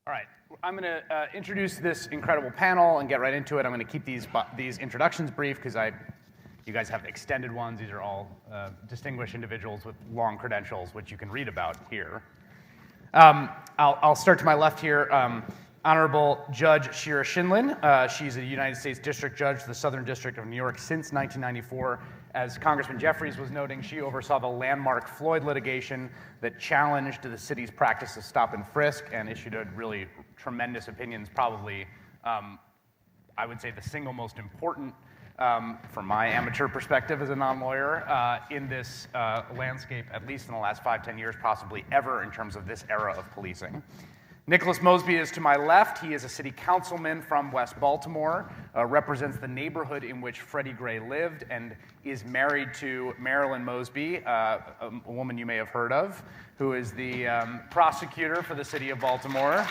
All right, I'm going to introduce this incredible panel and get right into it. I'm going to keep these introductions brief because you guys have extended ones. These are all distinguished individuals with long credentials, which you can read about here. I'll start to my left here. Honorable Judge Shira Schindlin. She's a United States District Judge for the Southern District of New York since 1994. As Congressman Jeffries was noting, she oversaw the landmark Floyd litigation that challenged the city's practice of stop and frisk and issued a really tremendous opinions, probably, I would say, the single most important, from my amateur perspective as a non-lawyer, in this landscape, at least in the last 5-10 years, possibly ever in terms of this era of policing. Nicholas Mosby is to my left. He is a city councilman from West Baltimore, represents the neighborhood in which Freddie Gray lived, and is married to Marilyn Mosby, a woman you may have heard of, who is the prosecutor for the city of Baltimore.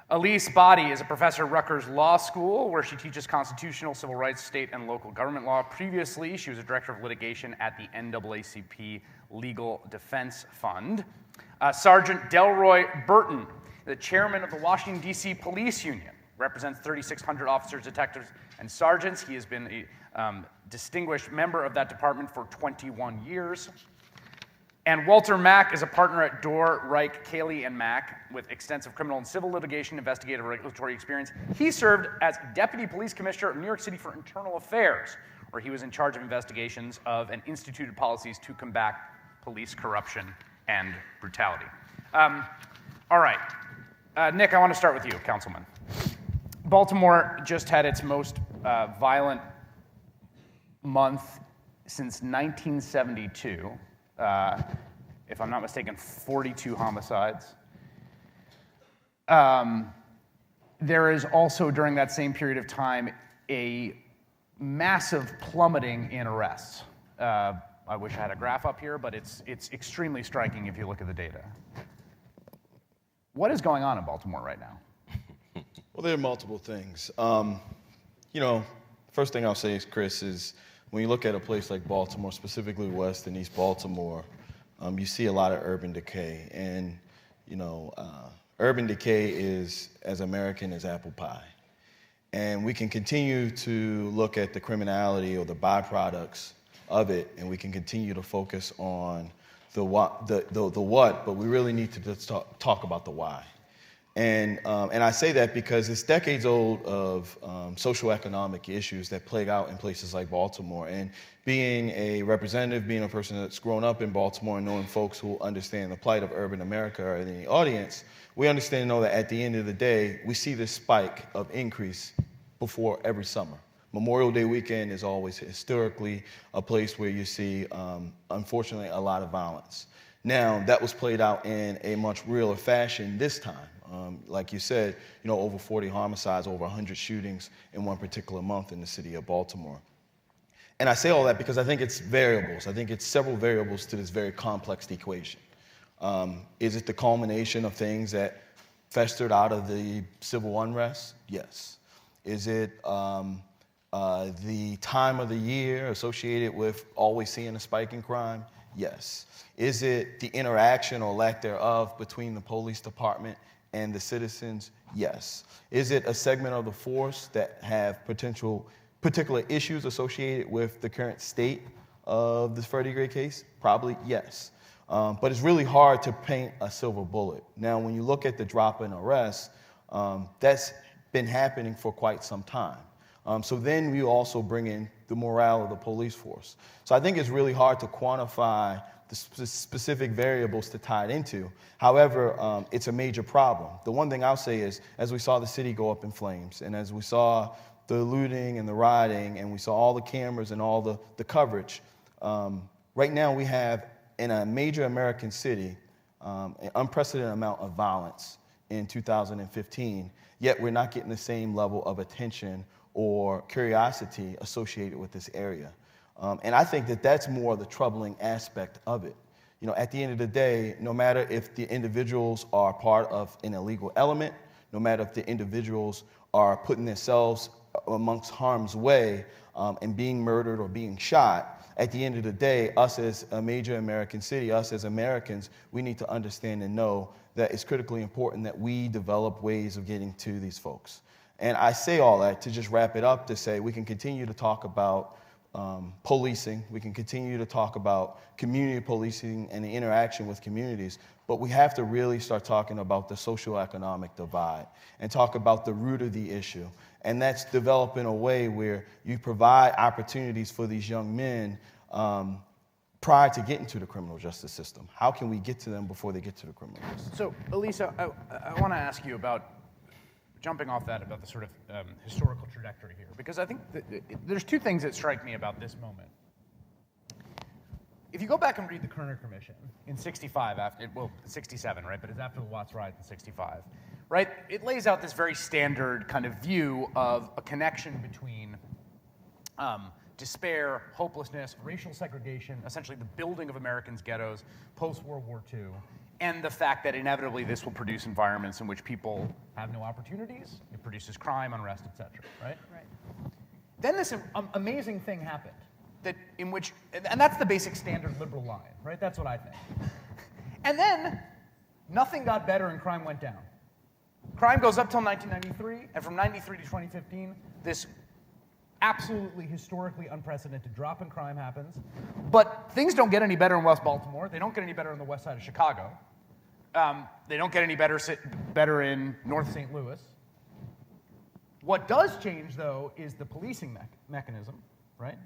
Elise Body is a professor at Rutgers Law School, where she teaches constitutional, civil rights, state, and local government law. Previously, she was a director of litigation at the NAACP Legal Defense Fund. Sergeant Delroy Burton, the chairman of the Washington, D.C. Police Union, represents 3,600 officers, detectives, and sergeants. He has been a distinguished member of that department for 21 years. And Walter Mack is a partner at Dorr, Reich, Cayley, and Mack with extensive criminal and civil litigation, investigative regulatory experience. He served as Deputy Police Commissioner of New York City for Internal Affairs, where he was in charge of investigations of and instituted policies to combat police corruption and brutality. All right. Nick, I want to start with you, Councilman. Baltimore just had its most violent month since 1972. If I'm not mistaken, 42 homicides. There is also, during that same period of time, a massive plummeting in arrests. I wish I had a graph up here, but it's extremely striking if you look at the data. What is going on in Baltimore right now? Well, there are multiple things. First thing I'll say is, Chris, is when you look at a place like Baltimore, specifically West and East Baltimore, you see a lot of urban decay. And, urban decay is as American as apple pie. And we can continue to look at the criminality or the byproducts of it, and we can continue to focus on the what, but we really need to just talk about the why. And I say that because it's decades old of socioeconomic issues that plague out in places like Baltimore. And being a representative, being a person that's grown up in Baltimore and knowing folks who understand the plight of urban America or in the audience, we understand and know that at the end of the day, we see this spike of increase before every summer. Memorial Day weekend is always historically a place where you see, unfortunately, a lot of violence. Now, that was played out in a much realer fashion this time. Like you said, over 40 homicides, over 100 shootings in one particular month in the city of Baltimore. And I say all that because I think it's variables. I think it's several variables to this very complex equation. Is it the culmination of things that festered out of the civil unrest? Yes. Is it the time of the year associated with always seeing a spike in crime? Yes. Is it the interaction or lack thereof between the police department and the citizens? Yes. Is it a segment of the force that have particular issues associated with the current state of this Freddie Gray case? Probably yes. But it's really hard to paint a silver bullet. Now, when you look at the drop in arrests, that's been happening for quite some time. So then we also bring in the morale of the police force. So I think it's really hard to quantify the specific variables to tie it into. However, it's a major problem. The one thing I'll say is, as we saw the city go up in flames, and as we saw the looting and the rioting, and we saw all the cameras and all the coverage, right now we have, in a major American city, an unprecedented amount of violence in 2015, yet we're not getting the same level of attention or curiosity associated with this area. And I think that that's more the troubling aspect of it. At the end of the day, no matter if the individuals are part of an illegal element, no matter if the individuals are putting themselves amongst harm's way and being murdered or being shot, at the end of the day, us as a major American city, us as Americans, we need to understand and know that it's critically important that we develop ways of getting to these folks. And I say all that to just wrap it up to say we can continue to talk about policing, we can continue to talk about community policing and the interaction with communities, but we have to really start talking about the socioeconomic divide and talk about the root of the issue. And that's develop in a way where you provide opportunities for these young men prior to getting to the criminal justice system. How can we get to them before they get to the criminal justice? So, Elisa, I want to ask you about jumping off that, about the sort of historical trajectory here, because I think there's two things that strike me about this moment. If you go back and read the Kerner Commission in 65, 67, right, but it's after the Watts riots in 65, right, it lays out this very standard kind of view of a connection between despair, hopelessness, racial segregation, essentially the building of Americans' ghettos post-World War II, and the fact that inevitably this will produce environments in which people have no opportunities, it produces crime, unrest, et cetera, right? Right. Then this amazing thing happened, and that's the basic standard liberal line, right? That's what I think. And then nothing got better and crime went down. Crime goes up till 1993, and from 93 to 2015, this absolutely historically unprecedented drop in crime happens. But things don't get any better in West Baltimore. They don't get any better on the west side of Chicago. They don't get any better in North St. Louis. What does change, though, is the policing mechanism, right?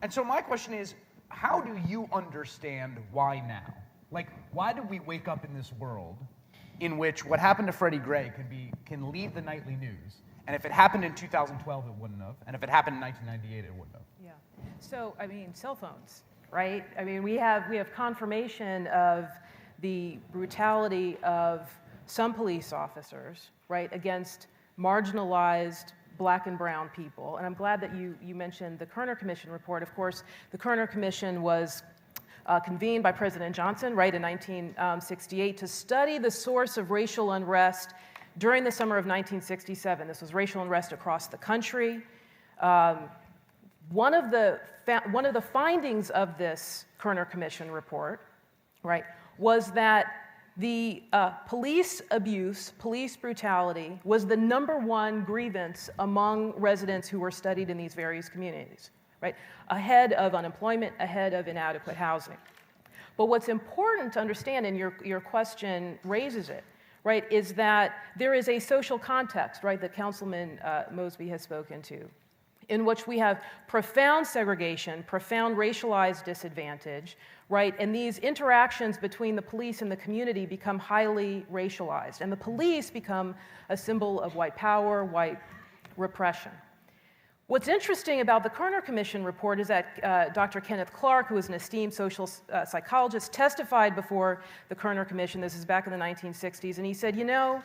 And so my question is, how do you understand why now? Like, why did we wake up in this world in which what happened to Freddie Gray can lead the nightly news? And if it happened in 2012, it wouldn't have. And if it happened in 1998, it wouldn't have. Yeah. So, I mean, cell phones, right? I mean, we have confirmation of the brutality of some police officers, right, against marginalized Black and brown people. And I'm glad that you mentioned the Kerner Commission report. Of course, the Kerner Commission was convened by President Johnson, right, in 1968 to study the source of racial unrest during the summer of 1967. This was racial unrest across the country. One of the findings of this Kerner Commission report, right, was that the police abuse, police brutality, was the #1 grievance among residents who were studied in these various communities, right? Ahead of unemployment, ahead of inadequate housing. But what's important to understand, and your question raises it, right, is that there is a social context, right, that Councilman Mosby has spoken to, in which we have profound segregation, profound racialized disadvantage, right, and these interactions between the police and the community become highly racialized, and the police become a symbol of white power, white repression. What's interesting about the Kerner Commission report is that Dr. Kenneth Clark, who is an esteemed social psychologist, testified before the Kerner Commission. This is back in the 1960s, and he said, you know,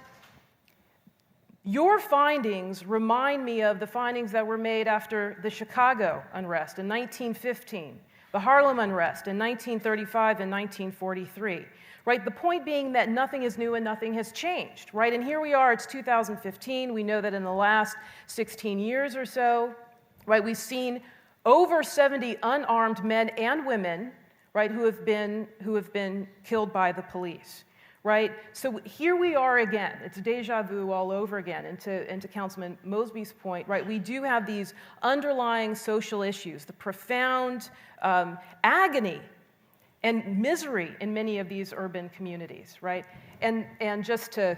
your findings remind me of the findings that were made after the Chicago unrest in 1915, the Harlem unrest in 1935 and 1943, right? The point being that nothing is new and nothing has changed, right? And here we are, it's 2015. We know that in the last 16 years or so, right, we've seen over 70 unarmed men and women, right, who have been killed by the police. Right? So here we are again. It's deja vu all over again. And to Councilman Mosby's point, right, we do have these underlying social issues, the profound agony and misery in many of these urban communities, right? And just to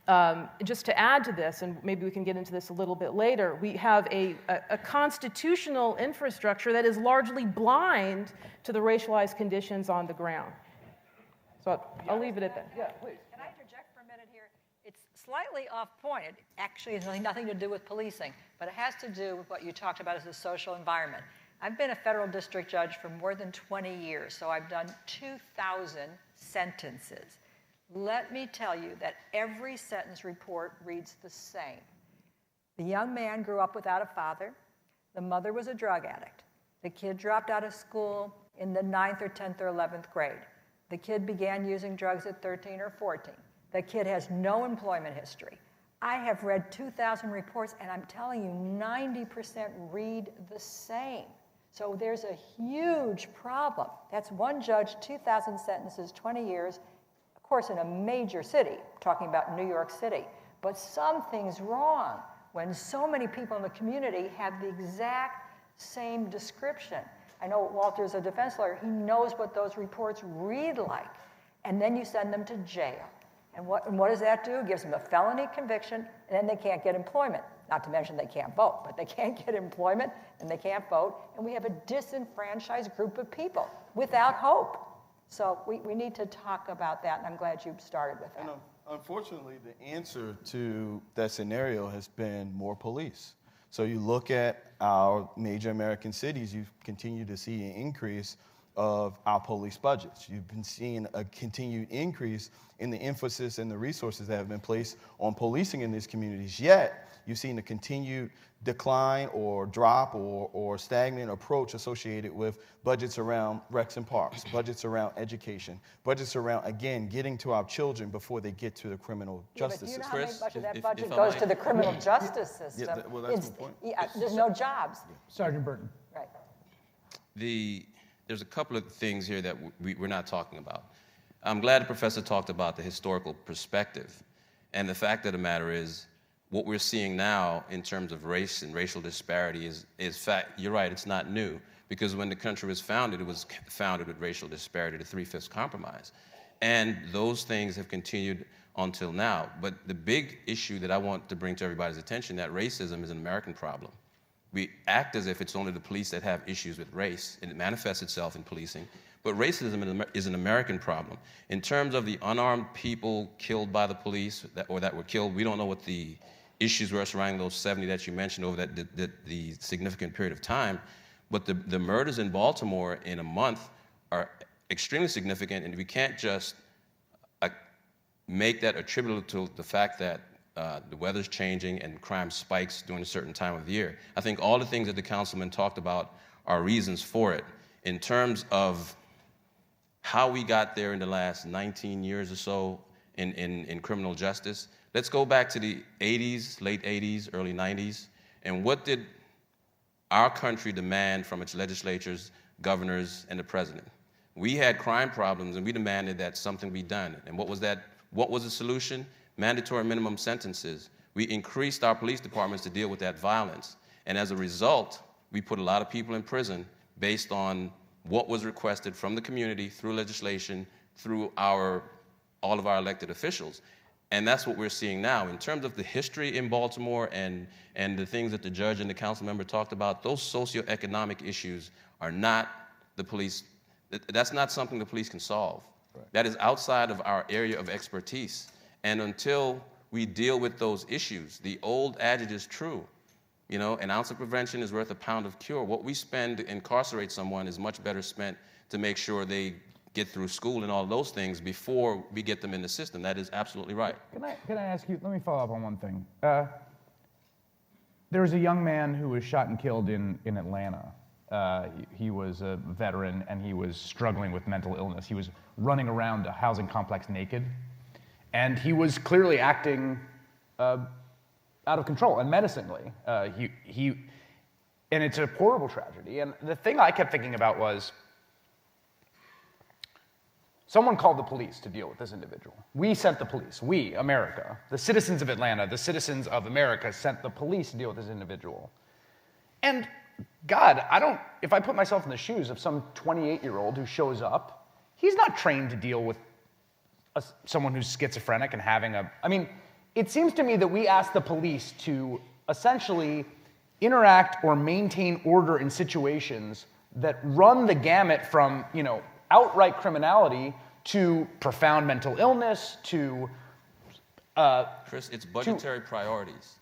add to this, and maybe we can get into this a little bit later, we have a constitutional infrastructure that is largely blind to the racialized conditions on the ground. So I'll leave it at that. Yeah, please. Can I interject for a minute here? It's slightly off point. It actually has nothing to do with policing, but it has to do with what you talked about as the social environment. I've been a federal district judge for more than 20 years, so I've done 2,000 sentences. Let me tell you that every sentence report reads the same. The young man grew up without a father. The mother was a drug addict. The kid dropped out of school in the 9th or 10th or 11th grade. The kid began using drugs at 13 or 14. The kid has no employment history. I have read 2,000 reports, and I'm telling you, 90% read the same. So there's a huge problem. That's one judge, 2,000 sentences, 20 years, of course in a major city, talking about New York City. But something's wrong when so many people in the community have the exact same description. I know Walter's a defense lawyer. He knows what those reports read like. And then you send them to jail. And what does that do? It gives them a felony conviction, and then they can't get employment. Not to mention they can't vote, but they can't get employment, and they can't vote. And we have a disenfranchised group of people without hope. So we need to talk about that, and I'm glad you started with that. And unfortunately, the answer to that scenario has been more police. So you look at our major American cities, you continue to see an increase of our police budgets. You've been seeing a continued increase in the emphasis and the resources that have been placed on policing in these communities. Yet, you've seen a continued decline or drop or stagnant approach associated with budgets around recs and parks, budgets around education, budgets around, again, getting to our children before they get to the criminal justice system. Do you know how much of that budget goes to the criminal justice system? Yeah, well, that's the point. Yeah, there's no jobs. Sergeant Burton. Right. There's a couple of things here that we're not talking about. I'm glad the professor talked about the historical perspective. And the fact of the matter is, what we're seeing now in terms of race and racial disparity is fact. You're right, it's not new. Because when the country was founded, it was founded with racial disparity, the Three-Fifths Compromise. And those things have continued until now. But the big issue that I want to bring to everybody's attention, that racism is an American problem. We act as if it's only the police that have issues with race, and it manifests itself in policing. But racism is an American problem. In terms of the unarmed people killed by the police that were killed, we don't know what the issues were surrounding those 70 that you mentioned over the significant period of time. But the murders in Baltimore in a month are extremely significant, and we can't just make that attributable to the fact that the weather's changing and crime spikes during a certain time of the year. I think all the things that the councilman talked about are reasons for it. In terms of how we got there in the last 19 years or so in criminal justice, let's go back to the 80s, late 80s, early 90s, and what did our country demand from its legislatures, governors, and the president? We had crime problems, and we demanded that something be done. And what was that? What was the solution? Mandatory minimum sentences. We increased our police departments to deal with that violence. And as a result, we put a lot of people in prison based on what was requested from the community through legislation, through all of our elected officials. And that's what we're seeing now. In terms of the history in Baltimore and the things that the judge and the council member talked about, those socioeconomic issues are not the police. That's not something the police can solve. Right. That is outside of our area of expertise. And until we deal with those issues, the old adage is true. You know, an ounce of prevention is worth a pound of cure. What we spend to incarcerate someone is much better spent to make sure they get through school and all those things before we get them in the system. That is absolutely right. Can I ask you, let me follow up on one thing. There was a young man who was shot and killed in Atlanta. He was a veteran and he was struggling with mental illness. He was running around a housing complex naked. And he was clearly acting out of control and menacingly. And it's a horrible tragedy. And the thing I kept thinking about was, someone called the police to deal with this individual. We sent the police. We, America, the citizens of Atlanta, the citizens of America sent the police to deal with this individual. And God, if I put myself in the shoes of some 28-year-old who shows up, he's not trained to deal with someone who's schizophrenic and having it seems to me that we ask the police to essentially interact or maintain order in situations that run the gamut from, outright criminality to profound mental illness to Chris, it's budgetary priorities.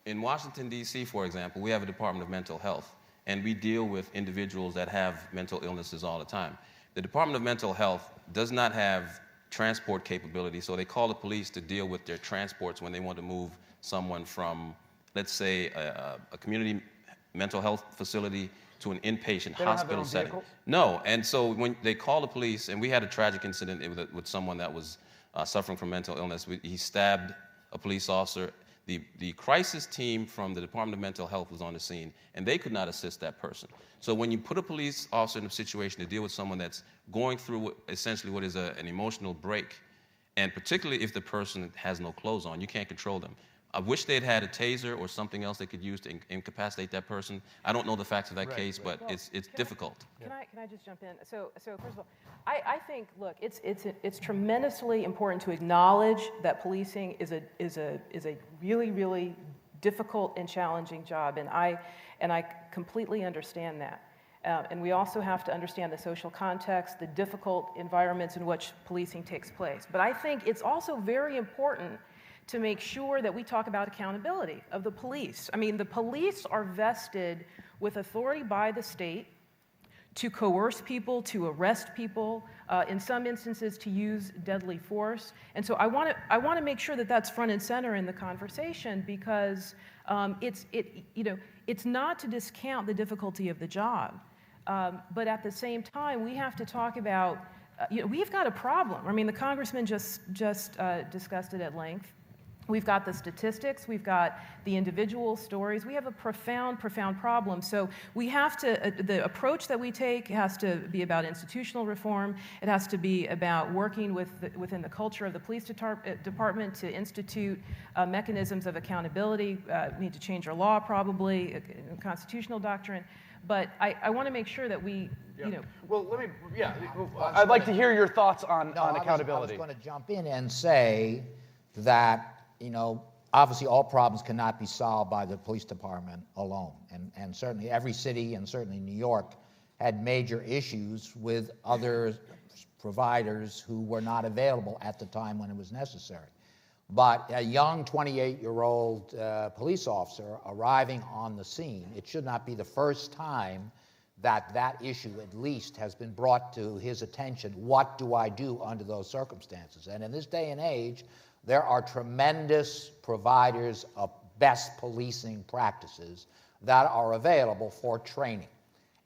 In Washington, D.C., for example, we have a Department of Mental Health, and we deal with individuals that have mental illnesses all the time. The Department of Mental Health does not have transport capability, so they call the police to deal with their transports when they want to move someone from, let's say, a community mental health facility to an inpatient hospital setting. Vehicles? No, and so when they call the police, and we had a tragic incident with someone that was suffering from mental illness. He stabbed a police officer. The crisis team from the Department of Mental Health was on the scene, and they could not assist that person. So when you put a police officer in a situation to deal with someone that's going through essentially what is an emotional break, and particularly if the person has no clothes on, you can't control them. I wish they'd had a taser or something else they could use to incapacitate that person. I don't know the facts of that case, but Well, it's difficult. Can I just jump in? So first of all, I think, look, it's tremendously important to acknowledge that policing is a really, really difficult and challenging job, and I completely understand that. And we also have to understand the social context, the difficult environments in which policing takes place. But I think it's also very important to make sure that we talk about accountability of the police. I mean, the police are vested with authority by the state to coerce people, to arrest people, in some instances to use deadly force. And so I want to make sure that that's front and center in the conversation, because it's not to discount the difficulty of the job, but at the same time we have to talk about we've got a problem. I mean, the congressman just discussed it at length. We've got the statistics, we've got the individual stories, we have a profound problem. So we have to, the approach that we take has to be about institutional reform, it has to be about working within the culture of the police department to institute mechanisms of accountability. We need to change our law probably, constitutional doctrine. But I want to make sure that we, Well, I'd like to hear your thoughts on accountability. I was going to jump in and say that, obviously all problems cannot be solved by the police department alone. And certainly every city, and certainly New York, had major issues with other providers who were not available at the time when it was necessary. But a young 28-year-old police officer arriving on the scene, it should not be the first time that issue at least has been brought to his attention. What do I do under those circumstances? And in this day and age, there are tremendous providers of best policing practices that are available for training.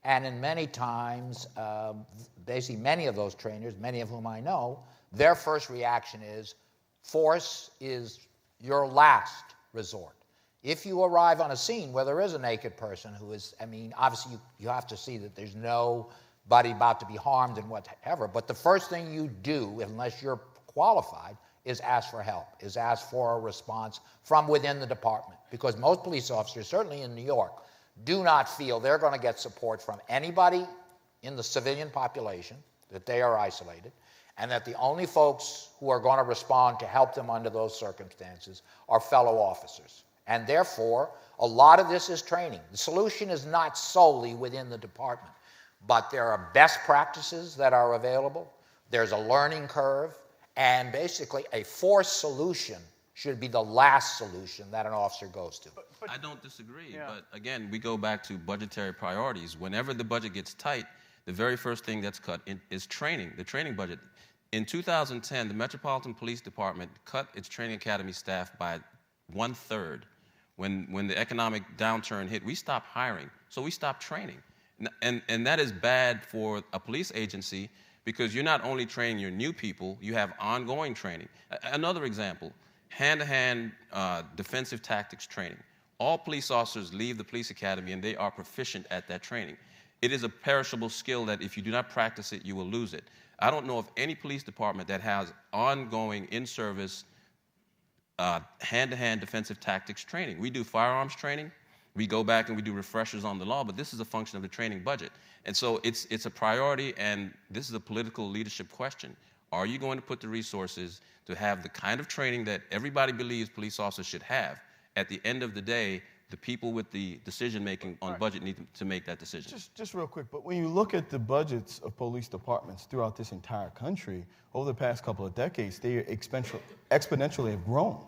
And in many times, basically many of those trainers, many of whom I know, their first reaction is, force is your last resort. If you arrive on a scene where there is a naked person who is, obviously you have to see that there's nobody about to be harmed and whatever, but the first thing you do, unless you're qualified, is ask for help, is ask for a response from within the department. Because most police officers, certainly in New York, do not feel they're going to get support from anybody in the civilian population, that they are isolated, and that the only folks who are going to respond to help them under those circumstances are fellow officers. And therefore, a lot of this is training. The solution is not solely within the department, but there are best practices that are available. There's a learning curve. And basically, a forced solution should be the last solution that an officer goes to. I don't disagree, but again, we go back to budgetary priorities. Whenever the budget gets tight, the very first thing that's cut is training, the training budget. In 2010, the Metropolitan Police Department cut its training academy staff by 1/3. When the economic downturn hit, we stopped hiring, so we stopped training. And that is bad for a police agency, because you're not only training your new people, you have ongoing training. Another example, hand-to-hand defensive tactics training. All police officers leave the police academy and they are proficient at that training. It is a perishable skill that if you do not practice it, you will lose it. I don't know of any police department that has ongoing in-service hand-to-hand defensive tactics training. We do firearms training. We go back and we do refreshers on the law, but this is a function of the training budget. And so it's a priority, and this is a political leadership question. Are you going to put the resources to have the kind of training that everybody believes police officers should have? At the end of the day, the people with the decision-making on budget need to make that decision. Just real quick, but when you look at the budgets of police departments throughout this entire country, over the past couple of decades, they exponentially have grown.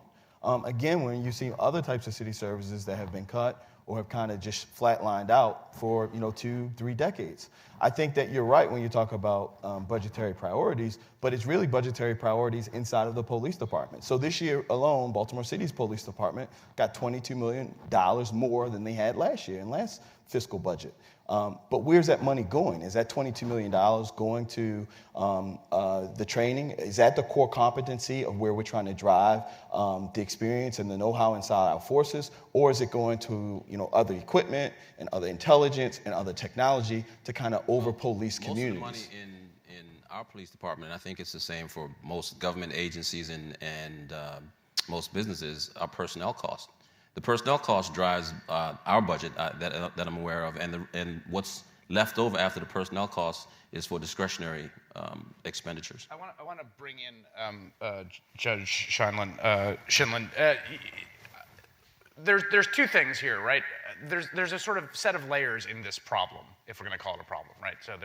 Again, when you see other types of city services that have been cut or have kind of just flatlined out for 2-3 decades. I think that you're right when you talk about budgetary priorities, but it's really budgetary priorities inside of the police department. So this year alone, Baltimore City's police department got $22 million more than they had last year. And last fiscal budget. But where's that money going? Is that $22 million going to the training? Is that the core competency of where we're trying to drive the experience and the know-how inside our forces? Or is it going to other equipment and other intelligence and other technology to kind of over-police communities? Most of the money in our police department, and I think it's the same for most government agencies and most businesses, are personnel costs. The personnel cost drives our budget that I'm aware of, and what's left over after the personnel costs is for discretionary expenditures. I want to bring in Judge Schindlin. There's two things here, right? There's a sort of set of layers in this problem, if we're going to call it a problem, right? So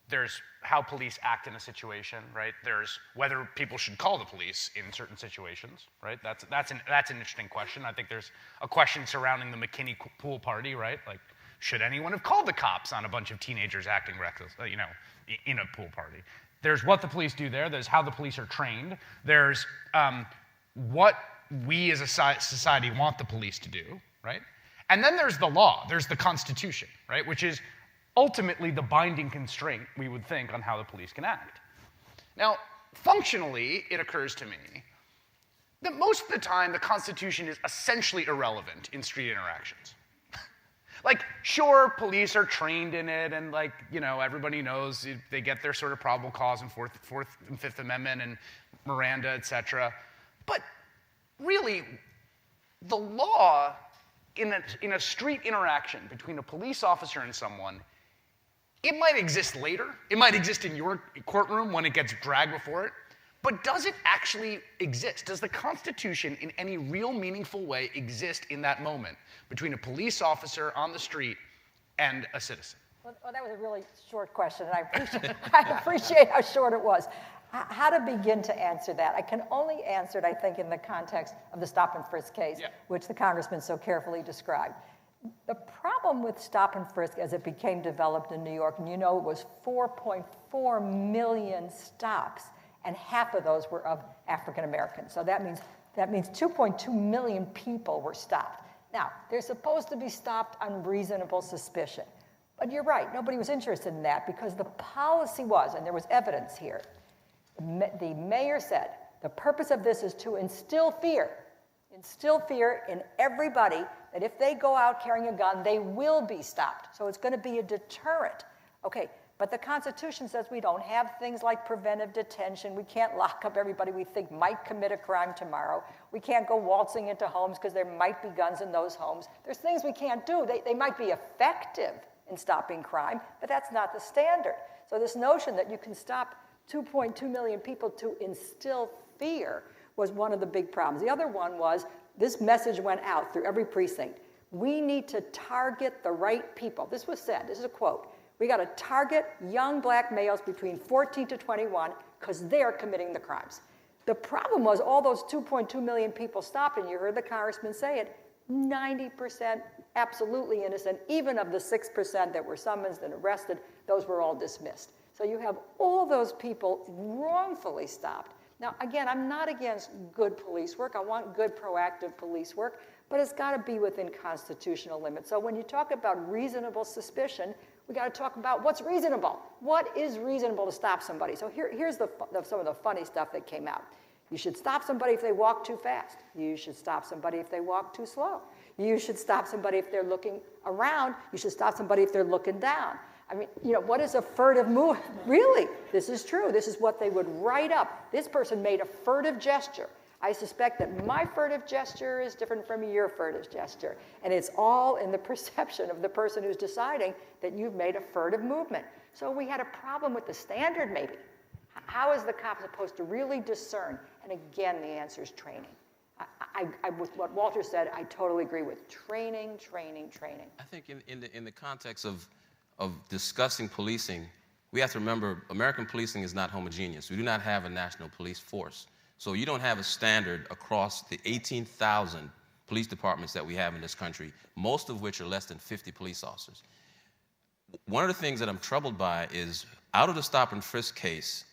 there's how police act in a situation, right? There's whether people should call the police in certain situations, right? That's an interesting question. I think there's a question surrounding the McKinney pool party, right? Like, should anyone have called the cops on a bunch of teenagers acting reckless, in a pool party? There's what the police do there. There's how the police are trained. There's what we as a society want the police to do, right? And then there's the law. There's the Constitution, right? Which is ultimately the binding constraint, we would think, on how the police can act. Now, functionally, it occurs to me that most of the time the Constitution is essentially irrelevant in street interactions. Like, sure, police are trained in it, and everybody knows they get their sort of probable cause in Fourth and Fifth Amendment and Miranda, et cetera. But really, the law in a street interaction between a police officer and someone, it might exist later. It might exist in your courtroom when it gets dragged before it. But does it actually exist? Does the Constitution in any real meaningful way exist in that moment between a police officer on the street and a citizen? Well, that was a really short question, and I appreciate how short it was. How to begin to answer that? I can only answer it, I think, in the context of the stop and frisk case, which the Congressman so carefully described. The problem with stop and frisk as it became developed in New York, and it was 4.4 million stops, and half of those were of African Americans. So that means 2.2 million people were stopped. Now, they're supposed to be stopped on reasonable suspicion. But you're right, nobody was interested in that because the policy was, and there was evidence here, the mayor said, the purpose of this is to instill fear in everybody that if they go out carrying a gun, they will be stopped. So it's going to be a deterrent. Okay, but the Constitution says we don't have things like preventive detention. We can't lock up everybody we think might commit a crime tomorrow. We can't go waltzing into homes because there might be guns in those homes. There's things we can't do. They might be effective in stopping crime, but that's not the standard. So this notion that you can stop 2.2 million people to instill fear was one of the big problems. The other one was this message went out through every precinct. We need to target the right people. This was said, this is a quote, we got to target young black males between 14 to 21 because they're committing the crimes. The problem was all those 2.2 million people stopped, and you heard the congressman say it, 90% absolutely innocent. Even of the 6% that were summoned and arrested, those were all dismissed. So you have all those people wrongfully stopped. Now, again, I'm not against good police work. I want good proactive police work, but it's got to be within constitutional limits. So when you talk about reasonable suspicion, we got to talk about what's reasonable. What is reasonable to stop somebody? So here's some of the funny stuff that came out. You should stop somebody if they walk too fast. You should stop somebody if they walk too slow. You should stop somebody if they're looking around. You should stop somebody if they're looking down. I mean, what is a furtive move? Really, this is true. This is what they would write up. This person made a furtive gesture. I suspect that my furtive gesture is different from your furtive gesture. And it's all in the perception of the person who's deciding that you've made a furtive movement. So we had a problem with the standard, maybe. How is the cop supposed to really discern? And again, the answer is training. With what Walter said, I totally agree with. Training. I think in the context of discussing policing, we have to remember American policing is not homogeneous. We do not have a national police force. So you don't have a standard across the 18,000 police departments that we have in this country, most of which are less than 50 police officers. One of the things that I'm troubled by is out of the stop and frisk case,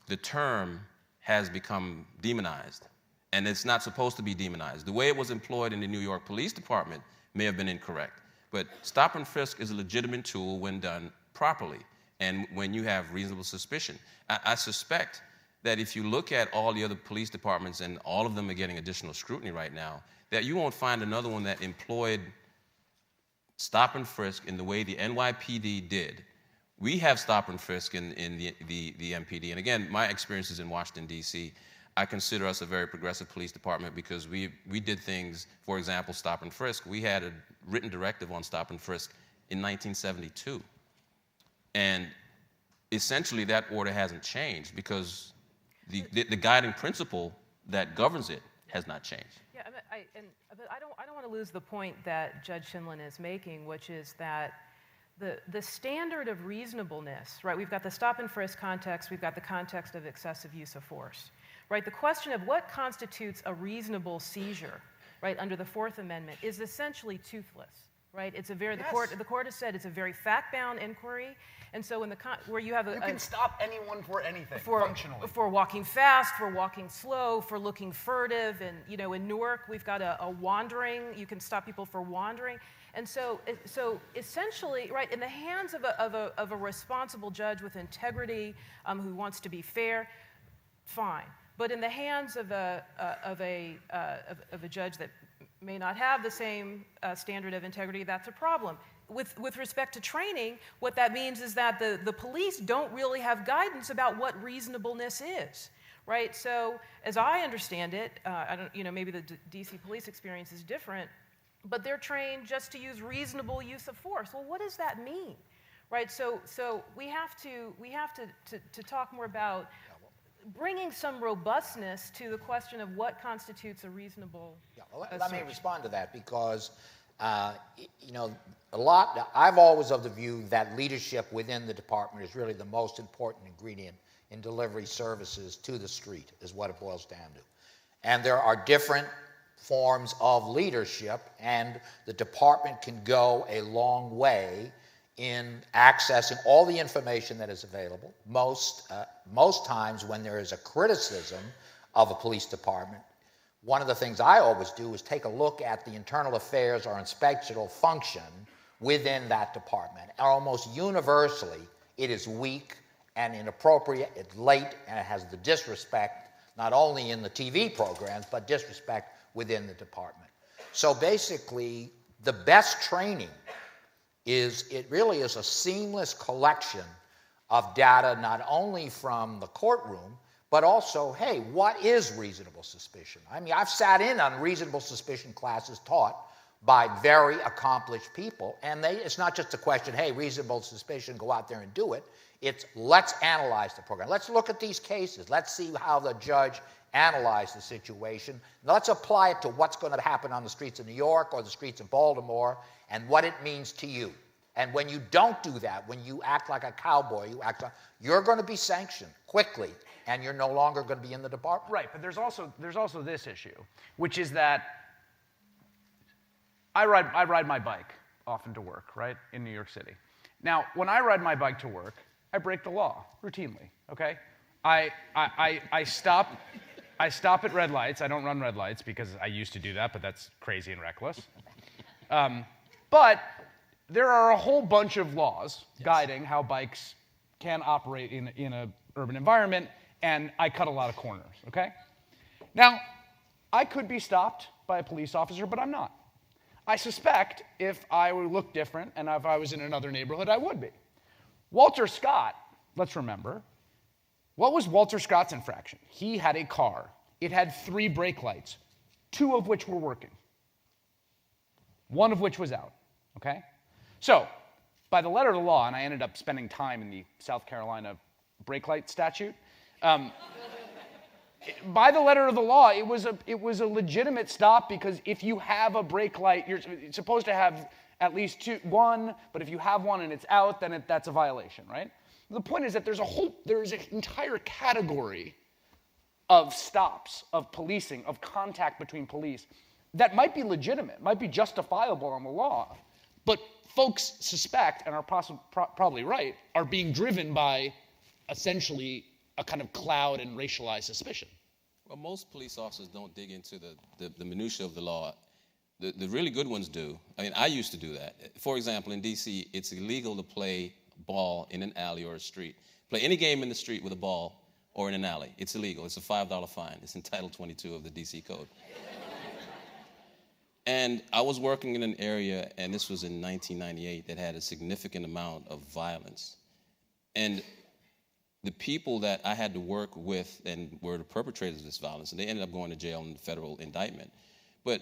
the term has become demonized, and it's not supposed to be demonized. The way it was employed in the New York Police Department may have been incorrect. But stop and frisk is a legitimate tool when done properly and when you have reasonable suspicion. I suspect that if you look at all the other police departments, and all of them are getting additional scrutiny right now, that you won't find another one that employed stop and frisk in the way the NYPD did. We have stop and frisk in the MPD. And again, my experience is in Washington, D.C. I consider us a very progressive police department because we did things, for example, stop and frisk. We had a written directive on stop and frisk in 1972. And essentially that order hasn't changed because the guiding principle that governs it has not changed. Yeah, but I don't want to lose the point that Judge Shinlin is making, which is that the standard of reasonableness, right? We've got the stop and frisk context, we've got the context of excessive use of force, right? The question of what constitutes a reasonable seizure, right, under the Fourth Amendment is essentially toothless, right? It's a very, the court has said it's a very fact-bound inquiry, and so where you have you can stop anyone for anything, functionally. For walking fast, for walking slow, for looking furtive, and in Newark we've got a wandering. You can stop people for wandering, and so essentially, right, in the hands of a responsible judge with integrity, who wants to be fair, fine. But in the hands of a judge that may not have the same standard of integrity, that's a problem. With respect to training, what that means is that the police don't really have guidance about what reasonableness is, right? So, as I understand it, maybe the DC police experience is different, but they're trained just to use reasonable use of force. Well, what does that mean, right? So we have to talk more about bringing some robustness to the question of what constitutes a reasonable. Yeah, well, let me respond to that because, I've always of the view that leadership within the department is really the most important ingredient in delivery services to the street, is what it boils down to. And there are different forms of leadership, and the department can go a long way in accessing all the information that is available. Most times when there is a criticism of a police department, one of the things I always do is take a look at the internal affairs or inspectional function within that department. And almost universally, it is weak and inappropriate, it's late, and it has the disrespect, not only in the TV programs, but disrespect within the department. So basically, the best training it really is a seamless collection of data, not only from the courtroom, but also, hey, what is reasonable suspicion? I mean, I've sat in on reasonable suspicion classes taught by very accomplished people, and it's not just a question, hey, reasonable suspicion, go out there and do it. It's let's analyze the program. Let's look at these cases. Let's see how the judge analyzed the situation. Let's apply it to what's going to happen on the streets of New York or the streets of Baltimore and what it means to you. And when you don't do that, when you act like a cowboy, you're going to be sanctioned quickly, and you're no longer going to be in the department. Right, but there's also this issue, which is that I ride my bike often to work, right, in New York City. Now, when I ride my bike to work, I break the law routinely. Okay, I stop at red lights. I don't run red lights because I used to do that, but that's crazy and reckless. But there are a whole bunch of laws guiding how bikes can operate in an urban environment, and I cut a lot of corners, okay? Now, I could be stopped by a police officer, but I'm not. I suspect if I would look different and if I was in another neighborhood, I would be. Walter Scott, let's remember, what was Walter Scott's infraction? He had a car. It had 3 brake lights, 2 of which were working, 1 of which was out, okay? So, by the letter of the law, and I ended up spending time in the South Carolina brake light statute, by the letter of the law, it was a legitimate stop because if you have a brake light, you're supposed to have at least 1, but if you have 1 and it's out, then that's a violation, right? The point is that there's an entire category of stops, of policing, of contact between police that might be legitimate, might be justifiable on the law, but folks suspect, and are probably right, are being driven by essentially a kind of cloud and racialized suspicion. Well, most police officers don't dig into the minutiae of the law. the really good ones do. I mean, I used to do that. For example, in D.C., it's illegal to play ball in an alley or a street. Play any game in the street with a ball or in an alley. It's illegal. It's a $5 fine. It's in Title 22 of the D.C. Code. And I was working in an area, and this was in 1998, that had a significant amount of violence. And the people that I had to work with and were the perpetrators of this violence, and they ended up going to jail in federal indictment. But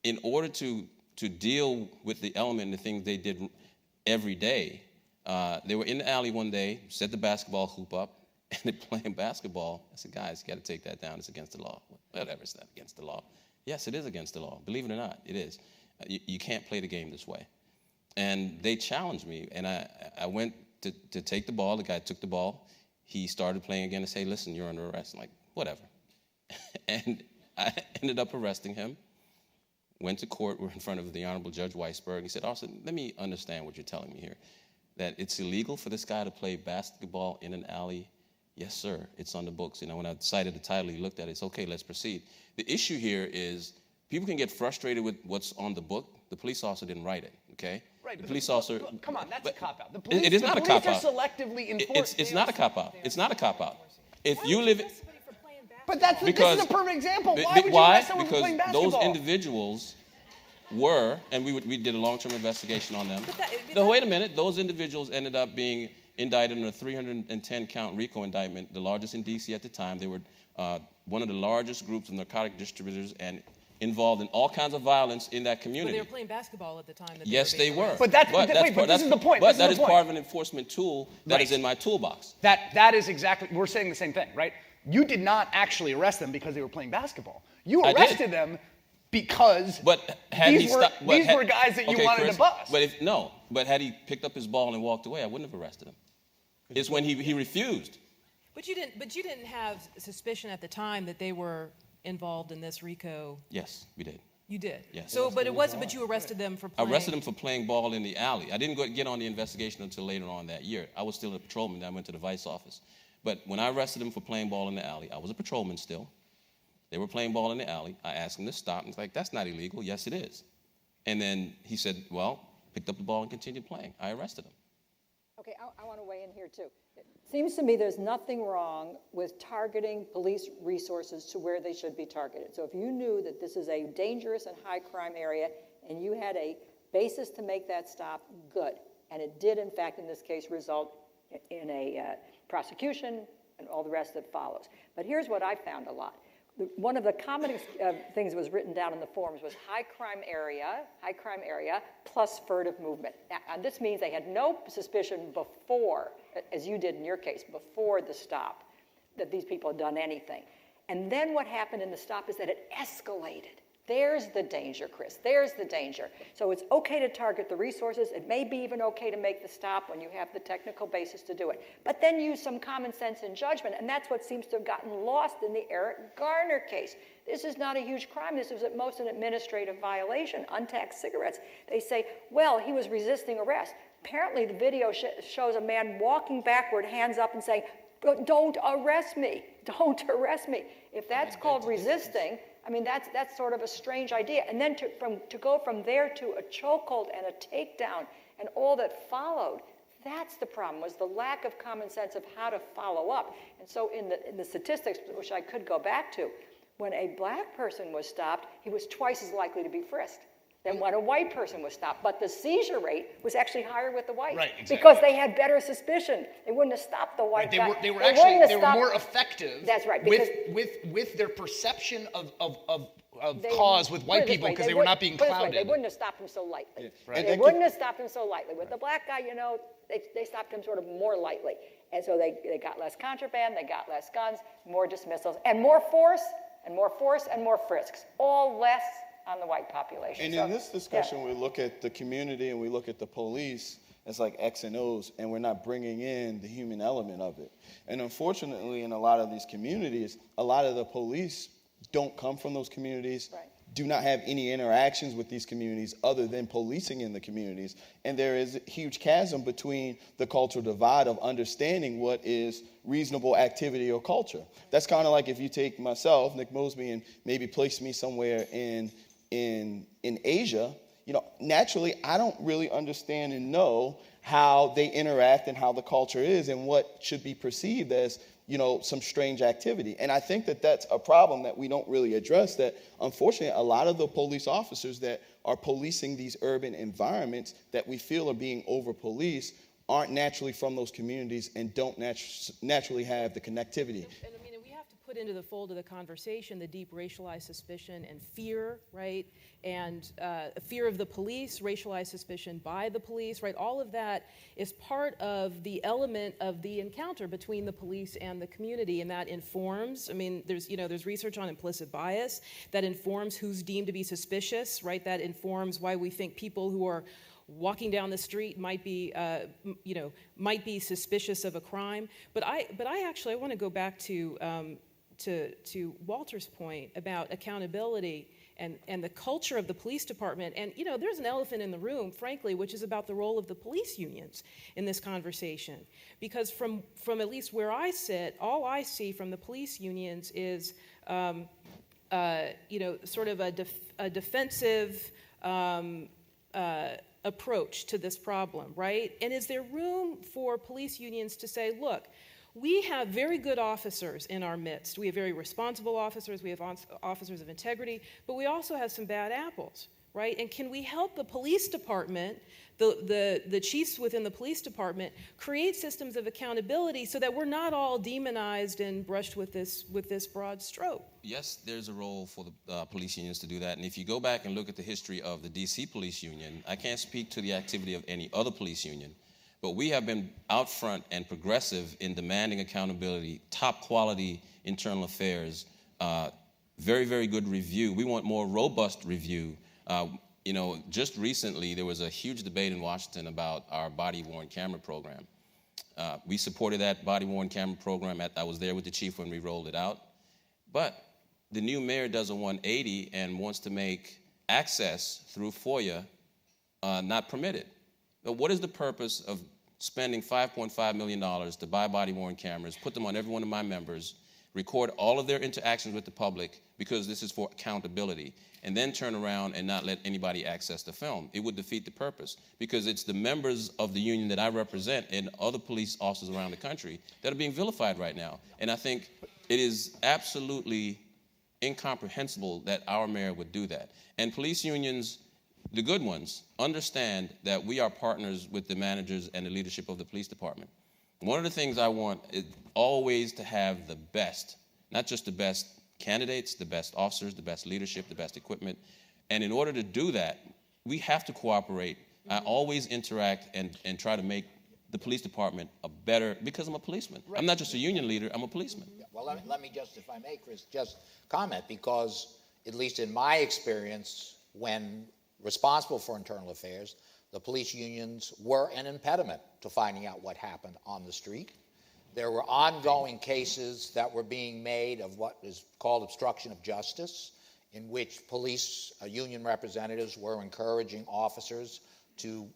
in order to deal with the element and the things they did every day, they were in the alley one day, set the basketball hoop up, and they're playing basketball. I said, guys, you got to take that down. It's against the law. Whatever, it's not against the law. Yes, it is against the law. Believe it or not, it is. You can't play the game this way. And they challenged me, and I went to take the ball. The guy took the ball. He started playing again and say, listen, you're under arrest. I'm like, whatever. And I ended up arresting him. Went to court. We're in front of the Honorable Judge Weisberg. He said, Austin, let me understand what you're telling me here. That it's illegal for this guy to play basketball in an alley? Yes, sir. It's on the books. When I cited the title, he looked at it. It's okay, let's proceed. The issue here is people can get frustrated with what's on the book. The police officer didn't write it, okay? Right, the police officer... Come on, that's a cop-out. It is not a cop-out. The police are selectively enforced. It's not a cop-out. It's not a cop-out. If you live... But this is a perfect example. Why would you arrest someone for playing basketball? Because those individuals were, and we did a long-term investigation on them. No, wait a minute. Those individuals ended up being indicted in a 310-count RICO indictment, the largest in D.C. at the time. They were one of the largest groups of narcotic distributors and involved in all kinds of violence in that community. But they were playing basketball at the time. Yes, they were. But this is the point. But that is part of an enforcement tool that is in my toolbox. That is exactly, we're saying the same thing, right? You did not actually arrest them because they were playing basketball. You arrested them because these were guys that you wanted to bust. But had he picked up his ball and walked away, I wouldn't have arrested him. It's when he refused. But you didn't have suspicion at the time that they were involved in this RICO. Yes, we did. You did. Yes. So, but it wasn't. But you arrested them for playing. I arrested them for playing ball in the alley. I didn't get on the investigation until later on that year. I was still a patrolman. Then I went to the vice office. But when I arrested them for playing ball in the alley, I was a patrolman still. They were playing ball in the alley. I asked them to stop. And he's like, that's not illegal. Yes, it is. And then he said, well, picked up the ball and continued playing. I arrested him. Okay, I want to weigh in here, too. It seems to me there's nothing wrong with targeting police resources to where they should be targeted. So if you knew that this is a dangerous and high-crime area and you had a basis to make that stop, good. And it did, in fact, in this case, result in a prosecution and all the rest that follows. But here's what I found a lot. One of the common things that was written down in the forms was high crime area plus furtive movement. Now, this means they had no suspicion before, as you did in your case, before the stop, that these people had done anything. And then what happened in the stop is that it escalated. There's the danger, Chris. There's the danger. So it's okay to target the resources. It may be even okay to make the stop when you have the technical basis to do it. But then use some common sense and judgment, and that's what seems to have gotten lost in the Eric Garner case. This is not a huge crime. This was at most an administrative violation, untaxed cigarettes. They say, well, he was resisting arrest. Apparently the video shows a man walking backward, hands up, and saying, don't arrest me. Don't arrest me. If that's called resisting, I mean, that's sort of a strange idea. And then to go from there to a chokehold and a takedown and all that followed, that's the problem, was the lack of common sense of how to follow up. And so in the statistics, which I could go back to, when a black person was stopped, he was twice as likely to be frisked than when a white person was stopped. But the seizure rate was actually higher with the whites. Right, exactly. Because they had better suspicion. They wouldn't have stopped the white guy. They were more effective. That's right. With their perception of cause with white people because they were not being clouded. They wouldn't have stopped him so lightly. Yeah, right. They wouldn't have stopped him so lightly. With the black guy, they stopped him sort of more lightly. And so they got less contraband, they got less guns, more dismissals, and more force, and more frisks. All less on the white population. And in this discussion, we look at the community and we look at the police as like X and O's, and we're not bringing in the human element of it. And unfortunately, in a lot of these communities, a lot of the police don't come from those communities, right. Do not have any interactions with these communities other than policing in the communities. And there is a huge chasm between the cultural divide of understanding what is reasonable activity or culture. That's kind of like if you take myself, Nick Mosby, and maybe place me somewhere in in Asia, naturally, I don't really understand and know how they interact and how the culture is and what should be perceived as, some strange activity. And I think that that's a problem that we don't really address, that unfortunately, a lot of the police officers that are policing these urban environments that we feel are being over-policed aren't naturally from those communities and don't naturally have the connectivity. And I mean, we have to put into the fold of the conversation the deep racialized suspicion and fear, right? And fear of the police, racialized suspicion by the police, right? All of that is part of the element of the encounter between the police and the community, and that informs, there's research on implicit bias that informs who's deemed to be suspicious, right? That informs why we think people who are walking down the street might be suspicious of a crime. But I want to go back to Walter's point about accountability and the culture of the police department. And there's an elephant in the room, frankly, which is about the role of the police unions in this conversation. Because from at least where I sit, all I see from the police unions is sort of a defensive approach to this problem, right? And is there room for police unions to say, look, we have very good officers in our midst. We have very responsible officers. We have officers of integrity, but we also have some bad apples, right? And can we help the police department, the chiefs within the police department, create systems of accountability so that we're not all demonized and brushed with this broad stroke? Yes, there's a role for the police unions to do that. And if you go back and look at the history of the D.C. Police Union, I can't speak to the activity of any other police union, but we have been out front and progressive in demanding accountability, top quality internal affairs, very, very good review. We want more robust review. Just recently, there was a huge debate in Washington about our body-worn camera program. We supported that body-worn camera program. I was there with the chief when we rolled it out. But the new mayor does a 180 and wants to make access through FOIA not permitted. But what is the purpose of spending $5.5 million to buy body-worn cameras, put them on every one of my members, record all of their interactions with the public because this is for accountability, and then turn around and not let anybody access the film? It would defeat the purpose, because it's the members of the union that I represent and other police officers around the country that are being vilified right now. And I think it is absolutely incomprehensible that our mayor would do that. And police unions, the good ones, understand that we are partners with the managers and the leadership of the police department. One of the things I want is always to have the best, not just the best candidates, the best officers, the best leadership, the best equipment. And in order to do that, we have to cooperate. I always interact and try to make the police department a better, because I'm a policeman. Right. I'm not just a union leader, I'm a policeman. Well, let me just, if I may, Chris, just comment, because at least in my experience, when responsible for internal affairs, the police unions were an impediment to finding out what happened on the street. There were ongoing cases that were being made of what is called obstruction of justice, in which police union representatives were encouraging officers to,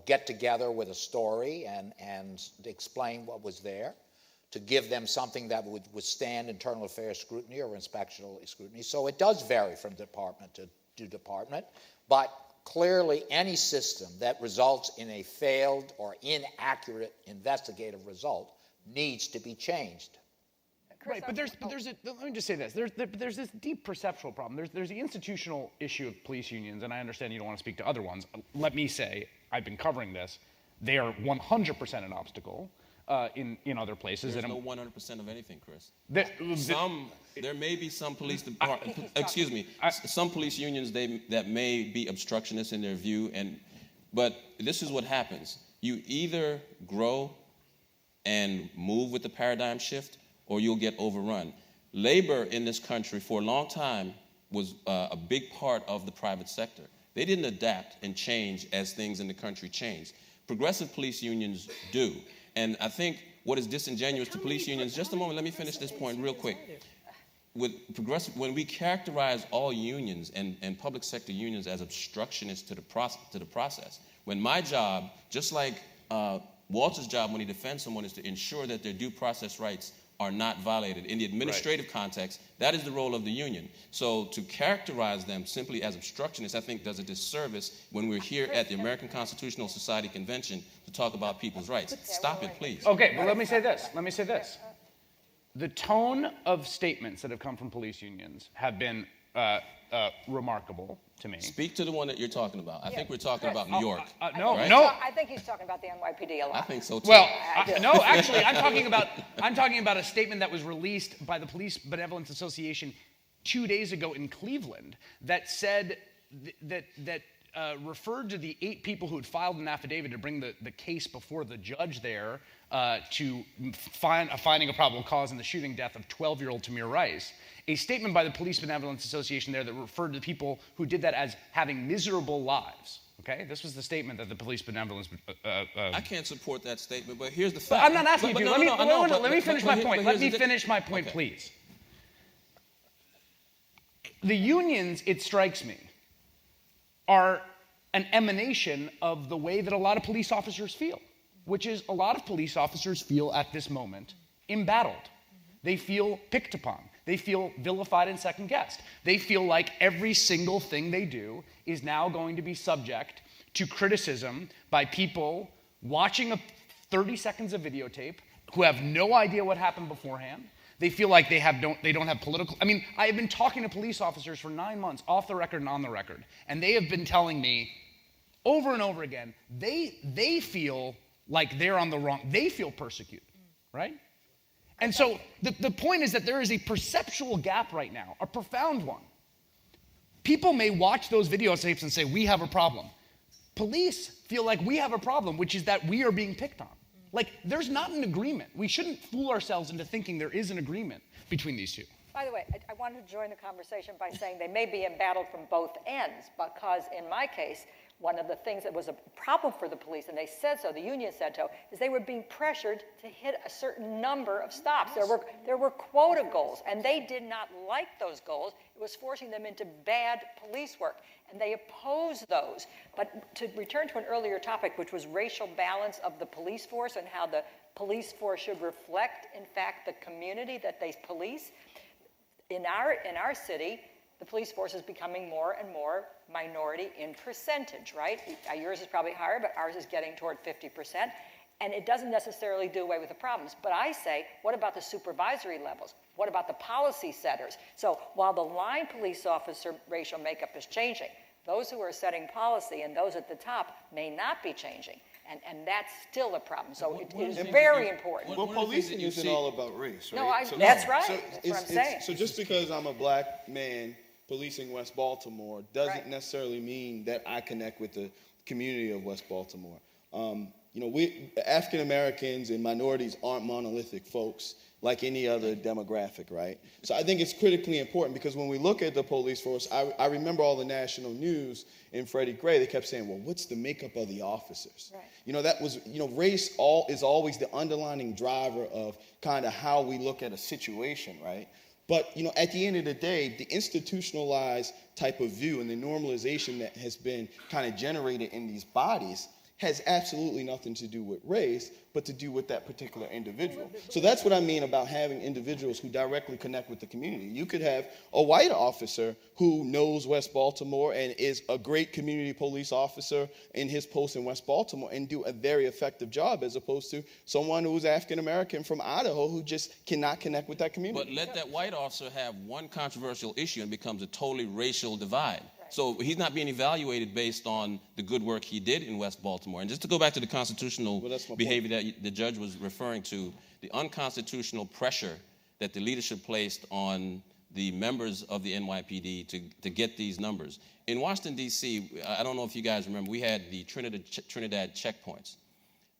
get together with a story and explain what was there, to give them something that would withstand internal affairs scrutiny or inspectional scrutiny. So it does vary from department to department, but clearly any system that results in a failed or inaccurate investigative result needs to be changed. Right, but let me just say this. There's this deep perceptual problem. There's the institutional issue of police unions, and I understand you don't want to speak to other ones. Let me say, I've been covering this. They are 100% an obstacle in other places. There's no 100% of anything, Chris. There may be some police department, some police unions that may be obstructionist in their view, but this is what happens. You either grow and move with the paradigm shift, or you'll get overrun. Labor in this country for a long time was a big part of the private sector. They didn't adapt and change as things in the country changed. Progressive police unions do. And I think what is disingenuous to police unions, just a moment, let me finish this point real quick. When we characterize all unions and public sector unions as obstructionists to the process, when my job, just like Walter's job when he defends someone, is to ensure that their due process rights are not violated. In the administrative context, that is the role of the union. So to characterize them simply as obstructionists, I think does a disservice when we're here at the American Constitutional Society Convention to talk about people's rights. Stop it, please. Okay, well, let me say this. The tone of statements that have come from police unions have been remarkable to me. Speak to the one that you're talking about. I think we're talking about New York. No. I think he's talking about the NYPD a lot. I think so too. Well, no, actually, I'm talking about a statement that was released by the Police Benevolence Association 2 days ago in Cleveland that said that referred to the 8 people who had filed an affidavit to bring the case before the judge there to finding a probable cause in the shooting death of 12-year-old Tamir Rice. A statement by the Police Benevolence Association there that referred to people who did that as having miserable lives. Okay, this was the statement that the Police Benevolence. I can't support that statement, but here's the fact. I'm not asking you to. Let me finish my point. Let me finish my point, please. The unions, it strikes me, are an emanation of the way that a lot of police officers feel, which is a lot of police officers feel at this moment embattled. They feel picked upon. They feel vilified and second-guessed. They feel like every single thing they do is now going to be subject to criticism by people watching 30 seconds of videotape who have no idea what happened beforehand. They feel like they don't have political. I mean, I have been talking to police officers for 9 months, off the record and on the record, and they have been telling me over and over again they feel like they're on the wrong. They feel persecuted, right? And so the point is that there is a perceptual gap right now, a profound one. People may watch those videotapes and say, we have a problem. Police feel like we have a problem, which is that we are being picked on. Like, there's not an agreement. We shouldn't fool ourselves into thinking there is an agreement between these two. By the way, I wanted to join the conversation by saying they may be embattled from both ends, because in my case, one of the things that was a problem for the police, and they said so, the union said so, is they were being pressured to hit a certain number of stops. There were quota goals, and they did not like those goals. It was forcing them into bad police work, and they opposed those. But to return to an earlier topic, which was racial balance of the police force and how the police force should reflect, in fact, the community that they police, in our city, the police force is becoming more and more minority in percentage, right? Yours is probably higher, but ours is getting toward 50%. And it doesn't necessarily do away with the problems. But I say, what about the supervisory levels? What about the policy setters? So while the line police officer racial makeup is changing, those who are setting policy and those at the top may not be changing. And that's still a problem. So it is very important. Well, policing isn't all about race, right? No, that's right. That's what I'm saying. So just because I'm a black man policing West Baltimore doesn't necessarily mean that I connect with the community of West Baltimore. We African Americans and minorities aren't monolithic folks like any other demographic, right? So I think it's critically important because when we look at the police force, I remember all the national news in Freddie Gray, they kept saying, well, what's the makeup of the officers? Right. That was, race is always the underlining driver of kind of how we look at a situation, right? But, at the end of the day, the institutionalized type of view and the normalization that has been kind of generated in these bodies has absolutely nothing to do with race, but to do with that particular individual. So that's what I mean about having individuals who directly connect with the community. You could have a white officer who knows West Baltimore and is a great community police officer in his post in West Baltimore and do a very effective job, as opposed to someone who's African American from Idaho who just cannot connect with that community. But let that white officer have one controversial issue and it becomes a totally racial divide. So he's not being evaluated based on the good work he did in West Baltimore. And just to go back to the constitutional behavior that the judge was referring to, the unconstitutional pressure that the leadership placed on the members of the NYPD to get these numbers. In Washington, D.C., I don't know if you guys remember, we had the Trinidad checkpoints.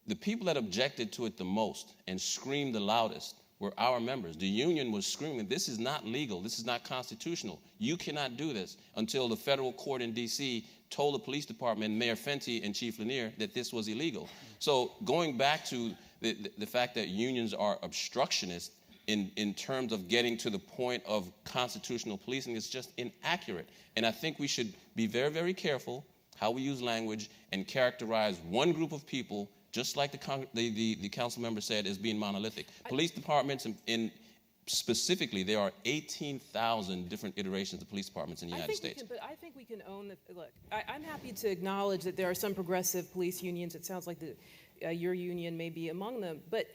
The people that objected to it the most and screamed the loudest were our members. The union was screaming, this is not legal, this is not constitutional. You cannot do this, until the federal court in D.C. told the police department, Mayor Fenty and Chief Lanier, that this was illegal. So going back to the fact that unions are obstructionists in terms of getting to the point of constitutional policing is just inaccurate. And I think we should be very, very careful how we use language and characterize one group of people just like the council member said, as being monolithic. Police departments specifically, there are 18,000 different iterations of police departments in the United States. But I think we can own that. Look, I'm happy to acknowledge that there are some progressive police unions. It sounds like your union may be among them. But,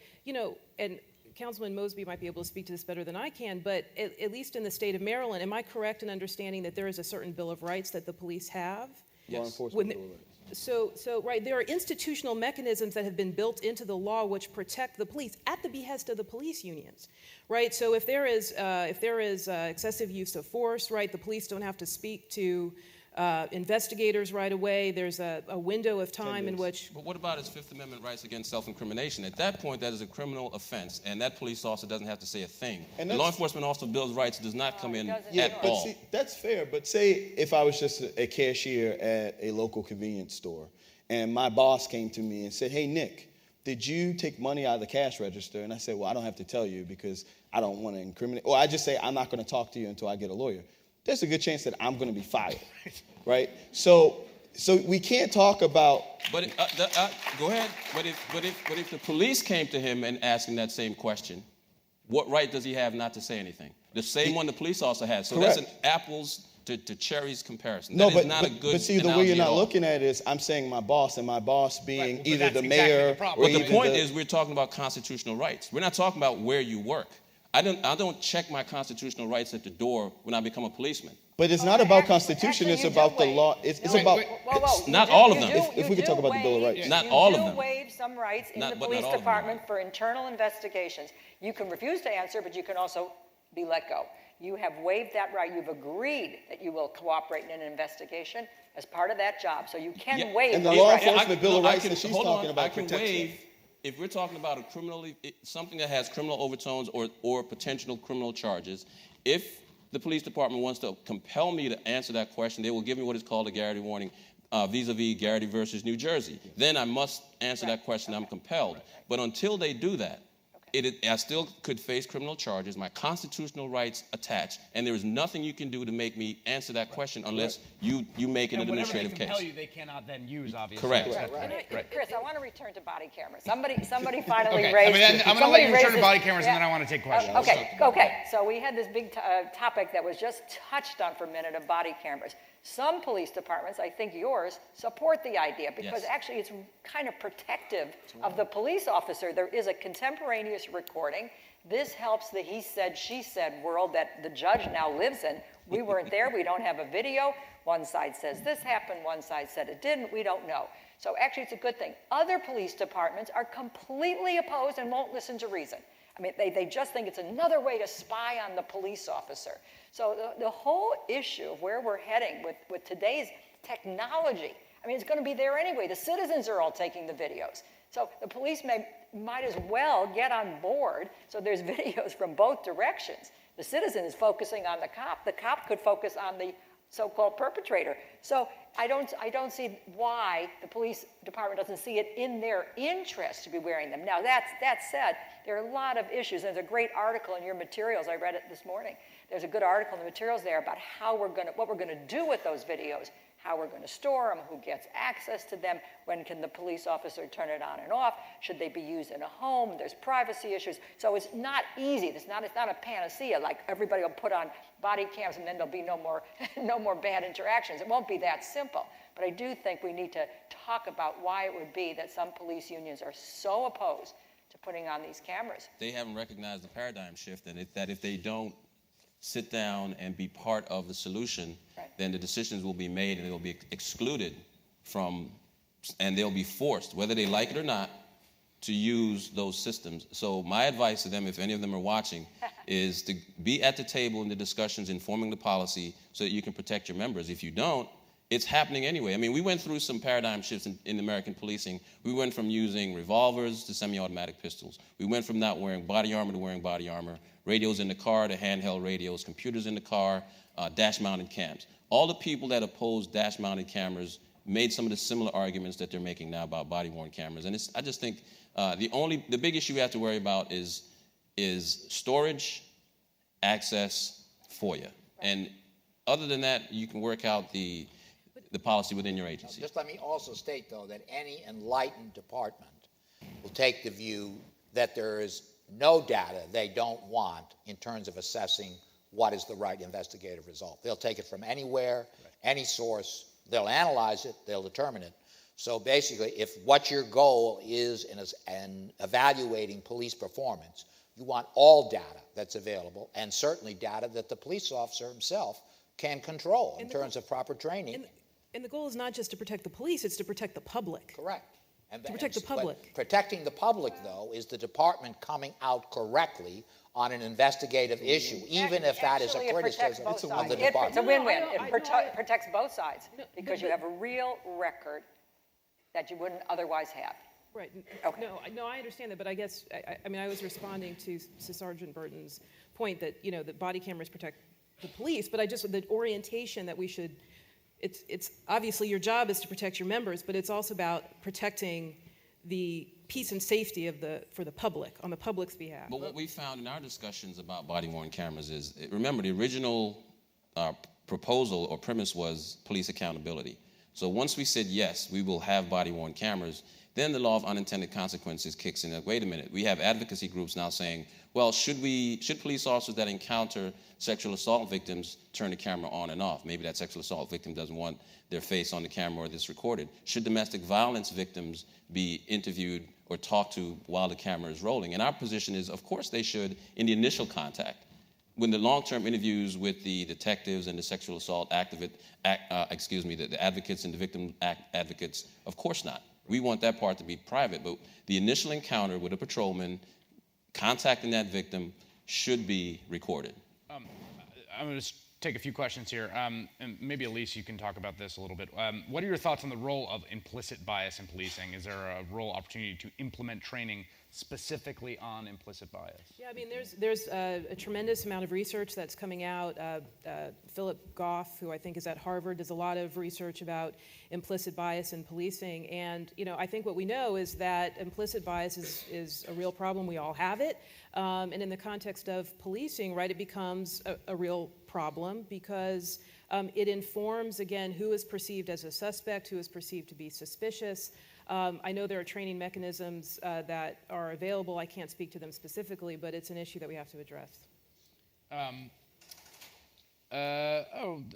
and Councilman Mosby might be able to speak to this better than I can, but at least in the state of Maryland, am I correct in understanding that there is a certain Bill of Rights that the police have? Yes. Law enforcement Bill of Rights. So right, there are institutional mechanisms that have been built into the law which protect the police at the behest of the police unions, right? So if there is excessive use of force, right, the police don't have to speak to investigators right away. There's a window of time in which. But what about his Fifth Amendment rights against self-incrimination? At that point, that is a criminal offense, and that police officer doesn't have to say a thing. And the law enforcement officer Bill's rights does not come in at all. See, that's fair. But say if I was just a cashier at a local convenience store, and my boss came to me and said, "Hey, Nick, did you take money out of the cash register?" And I said, "Well, I don't have to tell you because I don't want to incriminate." Or I just say, "I'm not going to talk to you until I get a lawyer." There's a good chance that I'm going to be fired, right? So we can't talk about. But go ahead. But if the police came to him and asked him that same question, what right does he have not to say anything? The same one the police officer has. So Correct. that's an apples to cherries comparison. No, That but is not a good but see, the way analogy you're not at all. looking at it is I'm saying my boss, and my boss being Right, but either that's the exactly mayor the problem. or But the either point is, we're talking about constitutional rights. We're not talking about where you work. I don't check my constitutional rights at the door when I become a policeman. But it's not about Constitution. It's about the law. It's about. Not all of them. If we could talk about the Bill of Rights. Not all of them. You do waive some rights in the But not police all of them. department for internal investigations. You can refuse to answer, but you can also be let go. You have waived that right. You've agreed that you will cooperate in an investigation as part of that job. So you can waive And the those law rights. enforcement Bill of Rights I that she's hold talking on, about I can protects you. waive, if we're talking about something that has criminal overtones or potential criminal charges, if the police department wants to compel me to answer that question, they will give me what is called a Garrity warning, vis-a-vis Garrity versus New Jersey. Then I must answer that question. I'm compelled. But until they do that, I still could face criminal charges, my constitutional rights attached, and there is nothing you can do to make me answer that question unless you make it an administrative case. Whatever they compel you, they cannot then use, obviously. Correct. Chris, I want to return to body cameras. Somebody finally Okay, raised. I'm going to let you return to this- body cameras, and yeah. then I want to take questions. Okay. So we had this big topic that was just touched on for a minute of body cameras. Some police departments, I think yours, support the idea because actually it's kind of protective of the police officer. There is a contemporaneous recording. This helps the he said, she said world that the judge now lives in. We weren't there. We don't have a video. One side says this happened. One side said it didn't. We don't know. So actually it's a good thing. Other police departments are completely opposed and won't listen to reason. I mean, they just think it's another way to spy on the police officer. So the whole issue of where we're heading with today's technology, I mean, it's going to be there anyway. The citizens are all taking the videos. So the police might as well get on board so there's videos from both directions. The citizen is focusing on the cop. The cop could focus on the so-called perpetrator. So I don't see why the police department doesn't see it in their interest to be wearing them. Now, that said, there are a lot of issues. There's a great article in your materials. I read it this morning. There's a good article in the materials there about what we're going to do with those videos, how we're going to store them, who gets access to them, when can the police officer turn it on and off, should they be used in a home, there's privacy issues. So it's not easy. It's not a panacea, like everybody will put on body cams and then there'll be no more bad interactions. It won't be that simple. But I do think we need to talk about why it would be that some police unions are so opposed to putting on these cameras. They haven't recognized the paradigm shift, and that if they don't sit down and be part of the solution, then the decisions will be made and they will be excluded from, and they'll be forced, whether they like it or not, to use those systems. So my advice to them, if any of them are watching, is to be at the table in the discussions, informing the policy so that you can protect your members. If you don't, it's happening anyway. I mean, we went through some paradigm shifts in American policing. We went from using revolvers to semi-automatic pistols. We went from not wearing body armor to wearing body armor, radios in the car to handheld radios, computers in the car, dash-mounted cams. All the people that opposed dash-mounted cameras made some of the similar arguments that they're making now about body-worn cameras. And I just think the big issue we have to worry about is storage, access, FOIA. And other than that, you can work out the policy within your agency. Just let me also state, though, that any enlightened department will take the view that there is no data they don't want in terms of assessing what is the right investigative result. They'll take it from anywhere, any source, they'll analyze it, they'll determine it. So basically, if what your goal is in evaluating police performance, you want all data that's available, and certainly data that the police officer himself can control in terms of proper training. And the goal is not just to protect the police, it's to protect the public. Correct. To protect the public. But protecting the public, though, is the department coming out correctly on an investigative issue, even if that is a criticism of the department. It's a win-win. It protects both sides because you have a real record that you wouldn't otherwise have. Right. Okay. No, I understand that, but I guess, I mean, I was responding to Sergeant Burton's point that, that body cameras protect the police, but the orientation that we should, it's obviously your job is to protect your members, but it's also about protecting the peace and safety for the public, on the public's behalf. But what we found in our discussions about body-worn cameras is, remember, the original proposal or premise was police accountability. So once we said, yes, we will have body-worn cameras, then the law of unintended consequences kicks in. Wait a minute, we have advocacy groups now saying, well, should police officers that encounter sexual assault victims turn the camera on and off? Maybe that sexual assault victim doesn't want their face on the camera or this recorded. Should domestic violence victims be interviewed or talked to while the camera is rolling? And our position is, of course they should in the initial contact. When the long-term interviews with the detectives and the sexual assault the advocates and the victim advocates, of course not. We want that part to be private, but the initial encounter with a patrolman contacting that victim should be recorded. I'm going to take a few questions here, and maybe Elise, you can talk about this a little bit. What are your thoughts on the role of implicit bias in policing? Is there a role opportunity to implement training specifically on implicit bias? Yeah, I mean, there's a tremendous amount of research that's coming out. Philip Goff, who I think is at Harvard, does a lot of research about implicit bias in policing. And, I think what we know is that implicit bias is a real problem. We all have it. And in the context of policing, right, it becomes a real problem because it informs, again, who is perceived as a suspect, who is perceived to be suspicious. I know there are training mechanisms that are available. I can't speak to them specifically, but it's an issue that we have to address.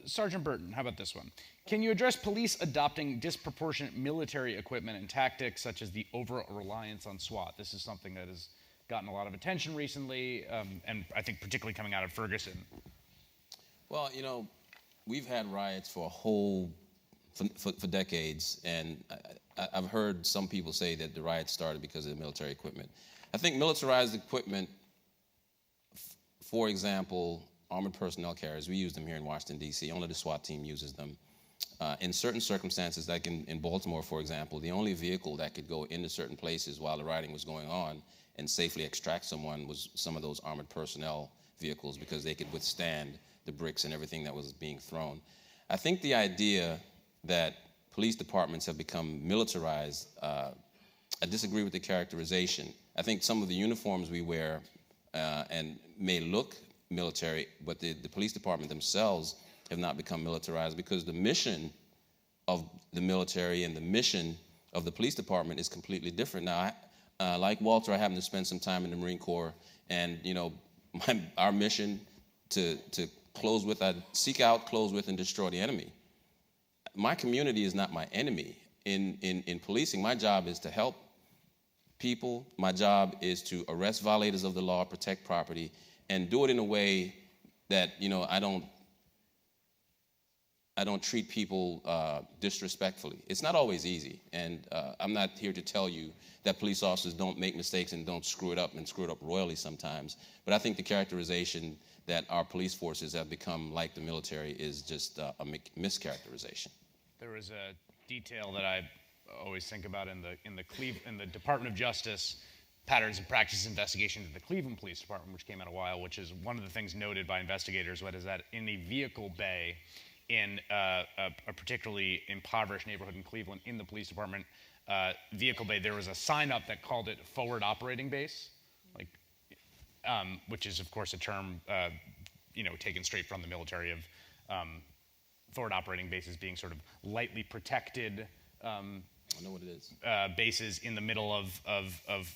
Sergeant Burton, how about this one? Can you address police adopting disproportionate military equipment and tactics, such as the over-reliance on SWAT? This is something that has gotten a lot of attention recently, and I think particularly coming out of Ferguson. Well, we've had riots for for decades, and I've heard some people say that the riots started because of the military equipment. I think militarized equipment, for example, armored personnel carriers, we use them here in Washington, D.C. Only the SWAT team uses them. In certain circumstances, like in Baltimore, for example, the only vehicle that could go into certain places while the rioting was going on and safely extract someone was some of those armored personnel vehicles because they could withstand the bricks and everything that was being thrown. I think the idea that police departments have become militarized, I disagree with the characterization. I think some of the uniforms we wear and may look military, but the police department themselves have not become militarized because the mission of the military and the mission of the police department is completely different. Now, like Walter, I happen to spend some time in the Marine Corps, and our mission to close with, seek out, close with, and destroy the enemy. My community is not my enemy. In policing, my job is to help people. My job is to arrest violators of the law, protect property, and do it in a way that I don't treat people disrespectfully. It's not always easy, and I'm not here to tell you that police officers don't make mistakes and don't screw it up royally sometimes. But I think the characterization that our police forces have become like the military is just a mischaracterization. There was a detail that I always think about in the Department of Justice Patterns and Practices investigation into the Cleveland Police Department, which came out a while, which is one of the things noted by investigators, what is that in a vehicle bay in a particularly impoverished neighborhood in Cleveland, in the police department vehicle bay, there was a sign up that called it forward operating base, which is of course a term taken straight from the military of forward operating bases being sort of lightly protected I know what it is. bases in the middle of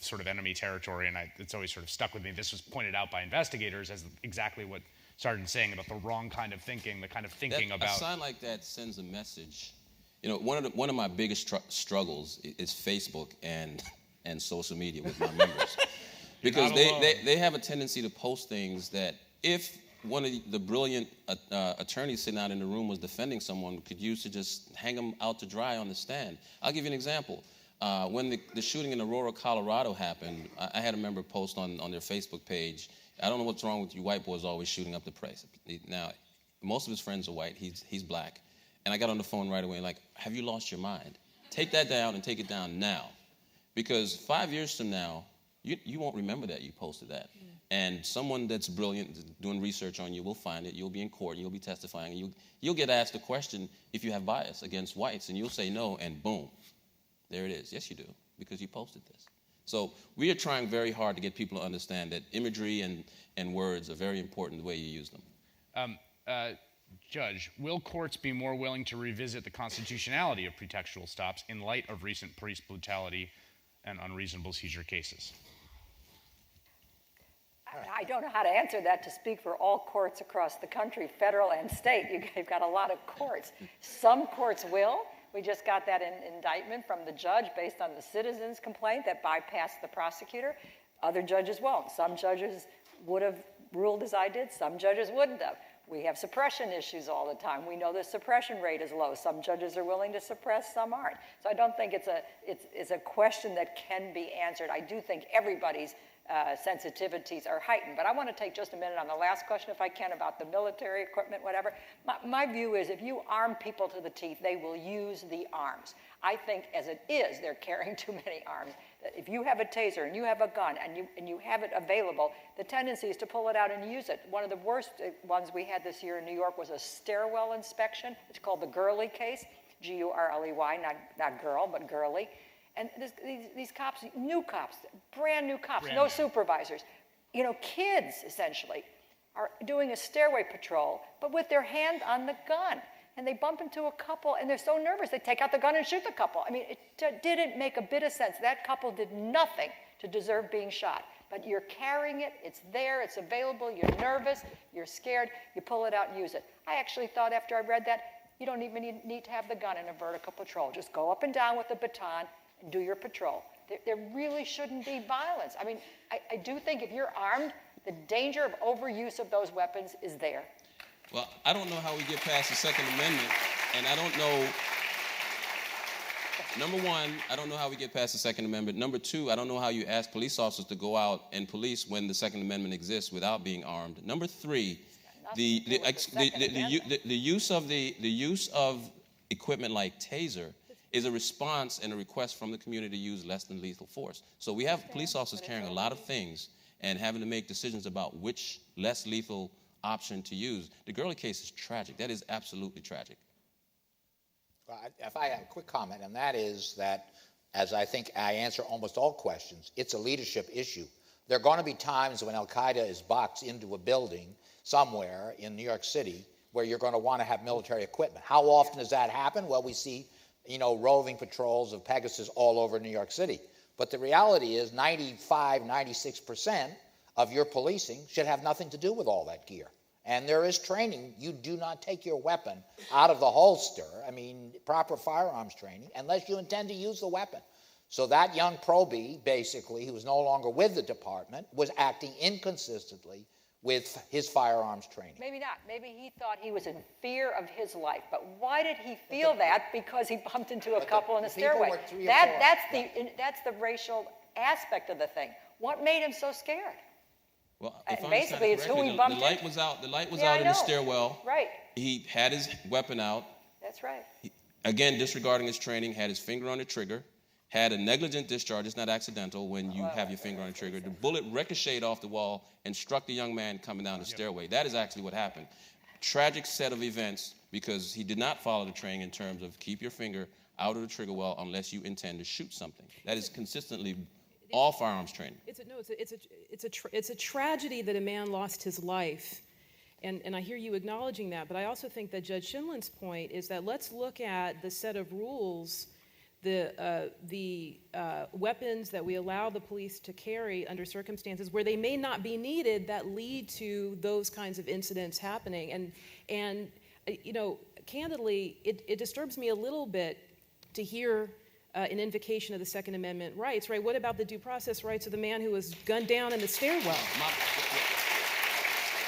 sort of enemy territory, and it's always sort of stuck with me. This was pointed out by investigators as exactly what Sergeant's saying about the wrong kind of thinking, the kind of thinking about... A sign like that sends a message. You know, one of my biggest struggles is Facebook and social media with my members. Because they have a tendency to post things that if one of the brilliant attorneys sitting out in the room was defending someone, could use to just hang them out to dry on the stand. I'll give you an example. When the shooting in Aurora, Colorado happened, I had a member post on their Facebook page, I don't know what's wrong with you white boys always shooting up the place. Now, most of his friends are white, he's black. And I got on the phone right away and like, have you lost your mind? Take that down and take it down now. Because 5 years from now, you won't remember that you posted that. And someone that's brilliant, doing research on you, will find it. You'll be in court, and you'll be testifying, and you'll get asked a question if you have bias against whites, and you'll say no, and boom, there it is. Yes, you do, because you posted this. So we are trying very hard to get people to understand that imagery and words are very important the way you use them. Judge, will courts be more willing to revisit the constitutionality of pretextual stops in light of recent police brutality and unreasonable seizure cases? I don't know how to answer that to speak for all courts across the country, federal and state. You've got a lot of courts. Some courts will. We just got that indictment from the judge based on the citizen's complaint that bypassed the prosecutor. Other judges won't. Some judges would have ruled as I did. Some judges wouldn't have. We have suppression issues all the time. We know the suppression rate is low. Some judges are willing to suppress, some aren't. So I don't think it's a question that can be answered. I do think everybody's sensitivities are heightened. But I want to take just a minute on the last question, if I can, about the military equipment, whatever. My view is if you arm people to the teeth, they will use the arms. I think as it is, they're carrying too many arms. If you have a taser and you have a gun and you have it available, the tendency is to pull it out and use it. One of the worst ones we had this year in New York was a stairwell inspection. It's called the Gurley case, G-U-R-L-E-Y, not girl, but Gurley. And these cops, new cops, brand new cops, no supervisors, kids essentially, are doing a stairway patrol, but with their hand on the gun. And they bump into a couple, and they're so nervous, they take out the gun and shoot the couple. I mean, it didn't make a bit of sense. That couple did nothing to deserve being shot. But you're carrying it, it's there, it's available, you're nervous, you're scared, you pull it out and use it. I actually thought after I read that, you don't even need to have the gun in a vertical patrol. Just go up and down with the baton and do your patrol. There really shouldn't be violence. I mean, I do think if you're armed, the danger of overuse of those weapons is there. Well, I don't know how we get past the Second Amendment, and I don't know, number one, I don't know how we get past the Second Amendment. Number two, I don't know how you ask police officers to go out and police when the Second Amendment exists without being armed. Number three, the use of equipment like taser is a response and a request from the community to use less than lethal force. So we have police officers carrying a lot of things and having to make decisions about which less lethal option to use. The Gurley case is tragic. That is absolutely tragic. Well, if I have a quick comment, and that is that, as I think I answer almost all questions, it's a leadership issue. There are going to be times when Al-Qaeda is boxed into a building somewhere in New York City where you're going to want to have military equipment. How often does that happen? Well, we see, roving patrols of Pegasus all over New York City. But the reality is 95, 96% of your policing should have nothing to do with all that gear. And there is training. You do not take your weapon out of the holster, proper firearms training, unless you intend to use the weapon. So that young probie, basically, who was no longer with the department, was acting inconsistently with his firearms training. Maybe not. Maybe he thought he was in fear of his life. But why did he feel that? Because he bumped into a couple in a stairway. That's the racial aspect of the thing. What made him so scared? Well, basically, it's who he bumped into. The light was out. The light was out in the stairwell. Right. He had his weapon out. That's right. Again, disregarding his training, had his finger on the trigger, had a negligent discharge. It's not accidental when you have your finger on the trigger. The bullet ricocheted off the wall and struck the young man coming down the stairway. That is actually what happened. Tragic set of events because he did not follow the training in terms of keep your finger out of the trigger well unless you intend to shoot something. That is consistently all firearms training. It's a tragedy that a man lost his life, and I hear you acknowledging that. But I also think that Judge Shinlin's point is that let's look at the set of rules weapons that we allow the police to carry under circumstances where they may not be needed that lead to those kinds of incidents happening. And candidly, it disturbs me a little bit to hear an invocation of the Second Amendment rights, right? What about the due process rights of the man who was gunned down in the stairwell?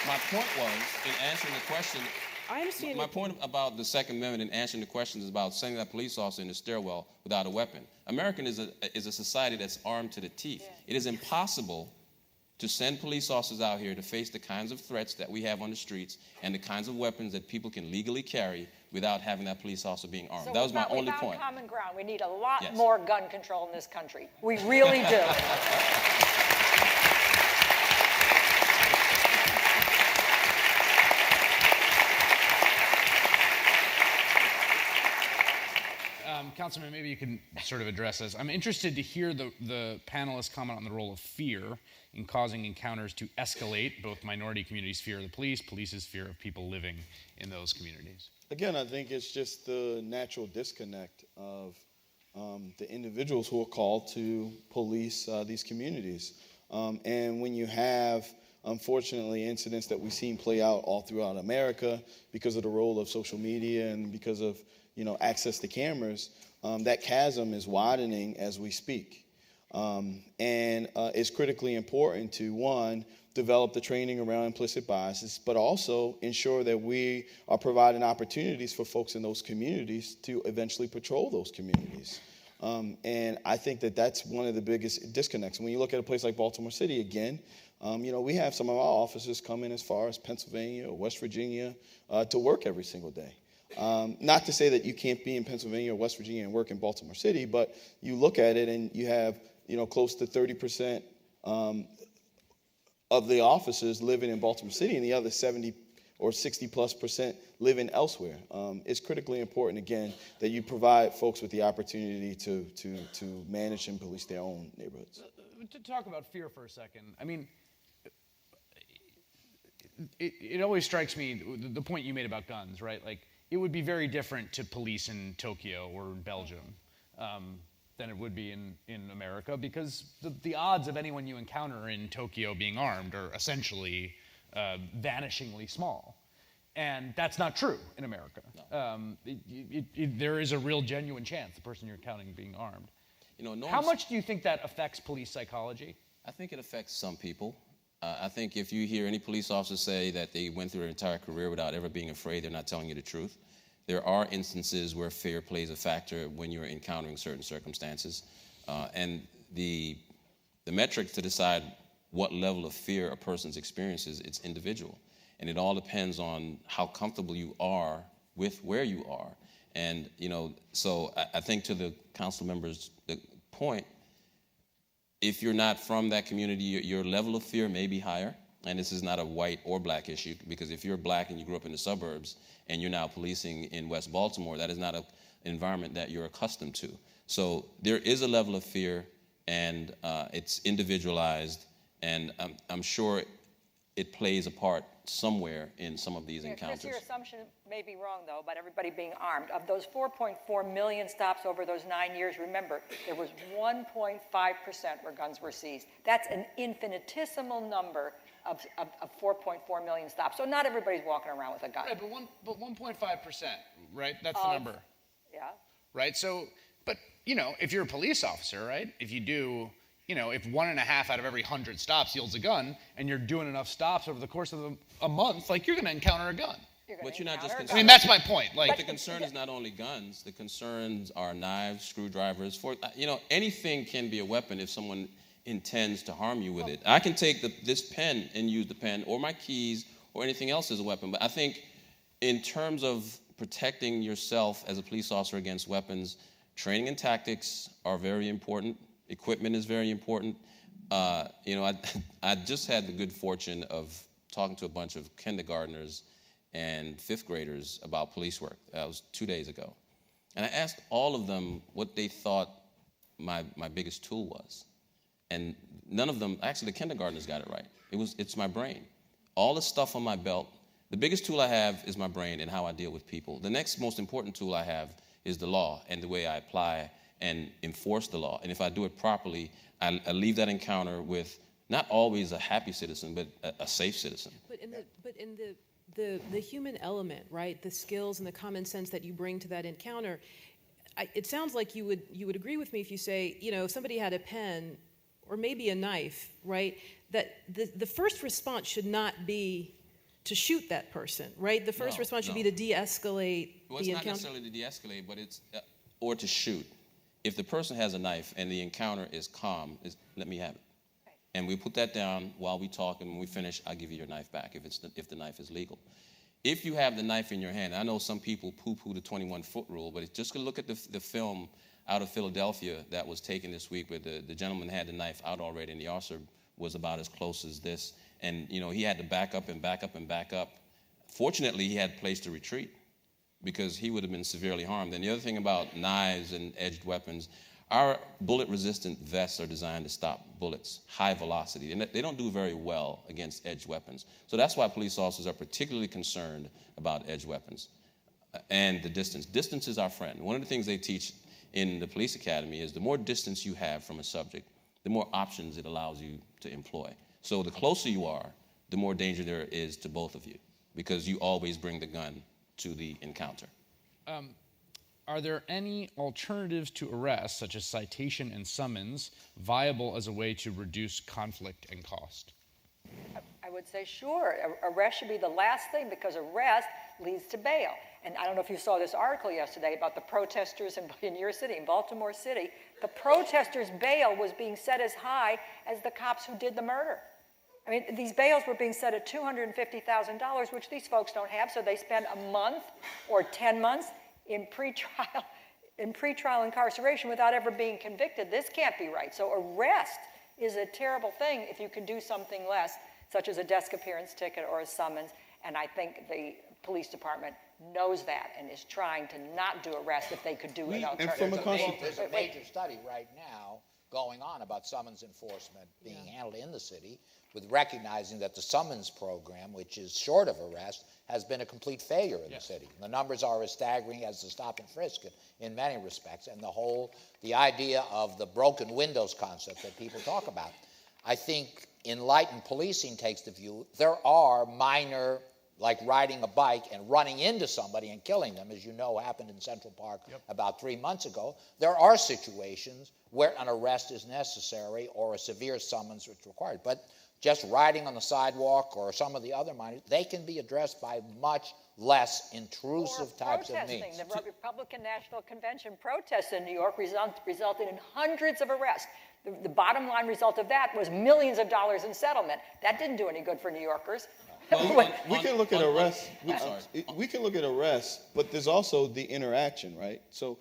My point was, in answering the question, I understand. My point about the Second Amendment and answering the question is about sending that police officer in the stairwell without a weapon. America is a society that's armed to the teeth. Yeah. It is impossible to send police officers out here to face the kinds of threats that we have on the streets and the kinds of weapons that people can legally carry without having that police officer being armed. So that was my only we found point. Common ground. We need a lot more gun control in this country. We really do. Councilman, maybe you can sort of address this. I'm interested to hear the panelists comment on the role of fear in causing encounters to escalate, both minority communities' fear of the police's fear of people living in those communities. Again, I think it's just the natural disconnect of the individuals who are called to police these communities. And when you have, unfortunately, incidents that we've seen play out all throughout America because of the role of social media and because of access to cameras, that chasm is widening as we speak. And it's critically important to, one, develop the training around implicit biases, but also ensure that we are providing opportunities for folks in those communities to eventually patrol those communities. And I think that that's one of the biggest disconnects. When you look at a place like Baltimore City, again, we have some of our officers come in as far as Pennsylvania or West Virginia to work every single day. Not to say that you can't be in Pennsylvania or West Virginia and work in Baltimore City, but you look at it and you have, close to 30% of the officers living in Baltimore City and the other 70 or 60+% living elsewhere. It's critically important, again, that you provide folks with the opportunity to manage and police their own neighborhoods. To talk about fear for a second, I mean, it always strikes me, the point you made about guns, right? Like, it would be very different to police in Tokyo or in Belgium than it would be in America, because the odds of anyone you encounter in Tokyo being armed are essentially vanishingly small. And that's not true in America. No. There is a real genuine chance the person you're encountering being armed. How much do you think that affects police psychology? I think it affects some people. I think if you hear any police officer say that they went through their entire career without ever being afraid, they're not telling you the truth. There are instances where fear plays a factor when you're encountering certain circumstances. And the metric to decide what level of fear a person's experiences, it's individual. And it all depends on how comfortable you are with where you are. And, so I think to the council members' point, if you're not from that community, your level of fear may be higher. And this is not a white or black issue, because if you're black and you grew up in the suburbs and you're now policing in West Baltimore, that is not an environment that you're accustomed to. So there is a level of fear, and it's individualized, and I'm sure it plays a part somewhere in some of these encounters. Chris, your assumption may be wrong, though, about everybody being armed. Of those 4.4 million stops over those 9 years, remember, there was 1.5% where guns were seized. That's an infinitesimal number of 4.4 million stops. So not everybody's walking around with a gun. Right, but 1.5%, right? That's the number. Yeah. Right, so, but, if you're a police officer, right, if you do... if 1.5 out of every 100 stops yields a gun, and you're doing enough stops over the course of a month, like, you're going to encounter a gun. But you're not just concerned. I mean, that's my point. Like, the concern is not only guns. The concerns are knives, screwdrivers. Anything can be a weapon if someone intends to harm you with it. I can take this pen and use the pen, or my keys, or anything else as a weapon. But I think in terms of protecting yourself as a police officer against weapons, training and tactics are very important. Equipment is very important. I just had the good fortune of talking to a bunch of kindergartners and fifth graders about police work. That was 2 days ago. And I asked all of them what they thought my biggest tool was. And none of them, actually the kindergartners got it right. It's my brain. All the stuff on my belt, the biggest tool I have is my brain and how I deal with people. The next most important tool I have is the law and the way I apply and enforce the law. And if I do it properly, I leave that encounter with not always a happy citizen, but a safe citizen. But in the human element, right? The skills and the common sense that you bring to that encounter, it sounds like you would agree with me if you say, if somebody had a pen or maybe a knife, right? That the first response should not be to shoot that person, right? The first response should be to de-escalate the encounter. Well, it's not necessarily to de-escalate, but it's or to shoot. If the person has a knife and the encounter is calm, let me have it. And we put that down while we talk, and when we finish, I'll give you your knife back if the knife is legal. If you have the knife in your hand, I know some people poo-poo the 21-foot rule, but just look at the film out of Philadelphia that was taken this week where the gentleman had the knife out already, and the officer was about as close as this. And, he had to back up and back up and back up. Fortunately, he had a place to retreat because he would have been severely harmed. And the other thing about knives and edged weapons, our bullet-resistant vests are designed to stop bullets, high velocity, and they don't do very well against edged weapons. So that's why police officers are particularly concerned about edged weapons and the distance. Distance is our friend. One of the things they teach in the police academy is the more distance you have from a subject, the more options it allows you to employ. So the closer you are, the more danger there is to both of you because you always bring the gun to the encounter. Are there any alternatives to arrest, such as citation and summons, viable as a way to reduce conflict and cost? I would say sure. Arrest should be the last thing because arrest leads to bail. And I don't know if you saw this article yesterday about the protesters in your city, in Baltimore City. The protesters' bail was being set as high as the cops who did the murder. I mean, these bails were being set at $250,000, which these folks don't have, so they spend a month or 10 months in pretrial incarceration without ever being convicted. This can't be right. So arrest is a terrible thing if you can do something less, such as a desk appearance ticket or a summons. And I think the police department knows that and is trying to not do arrest if they could do an alternative. There's a major study right now going on about summons enforcement being handled in the city, with recognizing that the summons program, which is short of arrest, has been a complete failure in the city. The numbers are as staggering as the stop and frisk in many respects, and the idea of the broken windows concept that people talk about. I think enlightened policing takes the view there are minor, like riding a bike and running into somebody and killing them, as you know happened in Central Park about 3 months ago. There are situations where an arrest is necessary or a severe summons is required. But just riding on the sidewalk or some of the other minors, they can be addressed by much less intrusive types of means. The Republican National Convention protests in New York resulted in hundreds of arrests. The bottom line result of that was millions of dollars in settlement. That didn't do any good for New Yorkers. We can look at arrests. We can look at arrests, but there's also the interaction, right? So,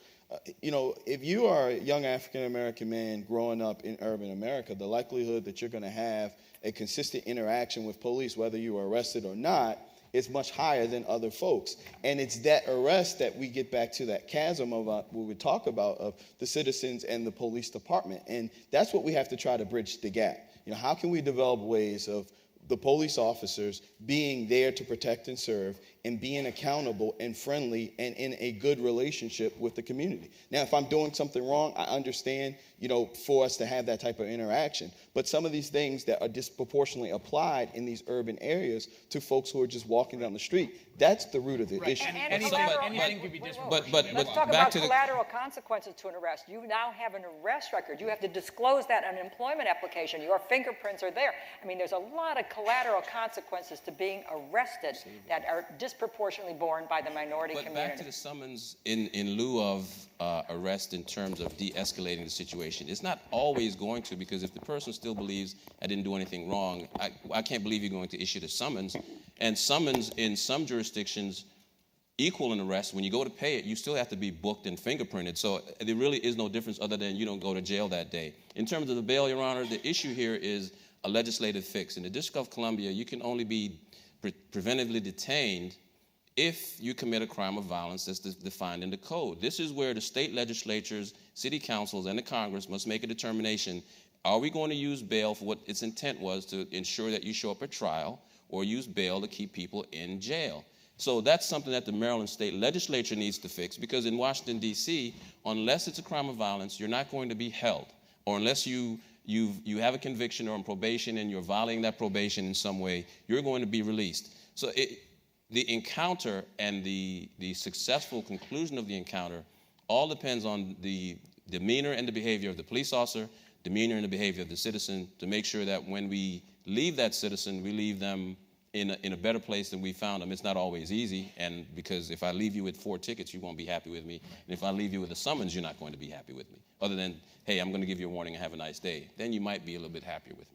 if you are a young African-American man growing up in urban America, the likelihood that you're going to have a consistent interaction with police, whether you are arrested or not, is much higher than other folks. And it's that arrest that we get back to that chasm of what we talk about of the citizens and the police department. And that's what we have to try to bridge the gap. How can we develop ways of the police officers being there to protect and serve and being accountable and friendly and in a good relationship with the community? Now, if I'm doing something wrong, I understand, for us to have that type of interaction. But some of these things that are disproportionately applied in these urban areas to folks who are just walking down the street, that's the root of the issue. Anything could be disproportionate. Let's talk about collateral consequences to an arrest. You now have an arrest record. You have to disclose that on an employment application. Your fingerprints are there. I mean, there's a lot of collateral consequences to being arrested that are disproportionately borne by the minority community. But back to the summons in lieu of arrest in terms of de-escalating the situation. It's not always going to, because if the person still believes I didn't do anything wrong, I can't believe you're going to issue the summons. And summons in some jurisdictions equal an arrest. When you go to pay it, you still have to be booked and fingerprinted. So there really is no difference other than you don't go to jail that day. In terms of the bail, Your Honor, the issue here is a legislative fix. In the District of Columbia, you can only be preventively detained if you commit a crime of violence that's defined in the code. This is where the state legislatures, city councils, and the Congress must make a determination. Are we going to use bail for what its intent was to ensure that you show up at trial, or use bail to keep people in jail? So that's something that the Maryland state legislature needs to fix, because in Washington, D.C., unless it's a crime of violence, you're not going to be held. Or unless you have a conviction or on probation and you're violating that probation in some way, you're going to be released. So the encounter and the successful conclusion of the encounter all depends on the demeanor and the behavior of the police officer, demeanor and the behavior of the citizen, to make sure that when we leave that citizen, we leave them in a better place than we found them. It's not always easy, and because if I leave you with 4 tickets, you won't be happy with me. And if I leave you with a summons, you're not going to be happy with me. Other than, hey, I'm going to give you a warning and have a nice day. Then you might be a little bit happier with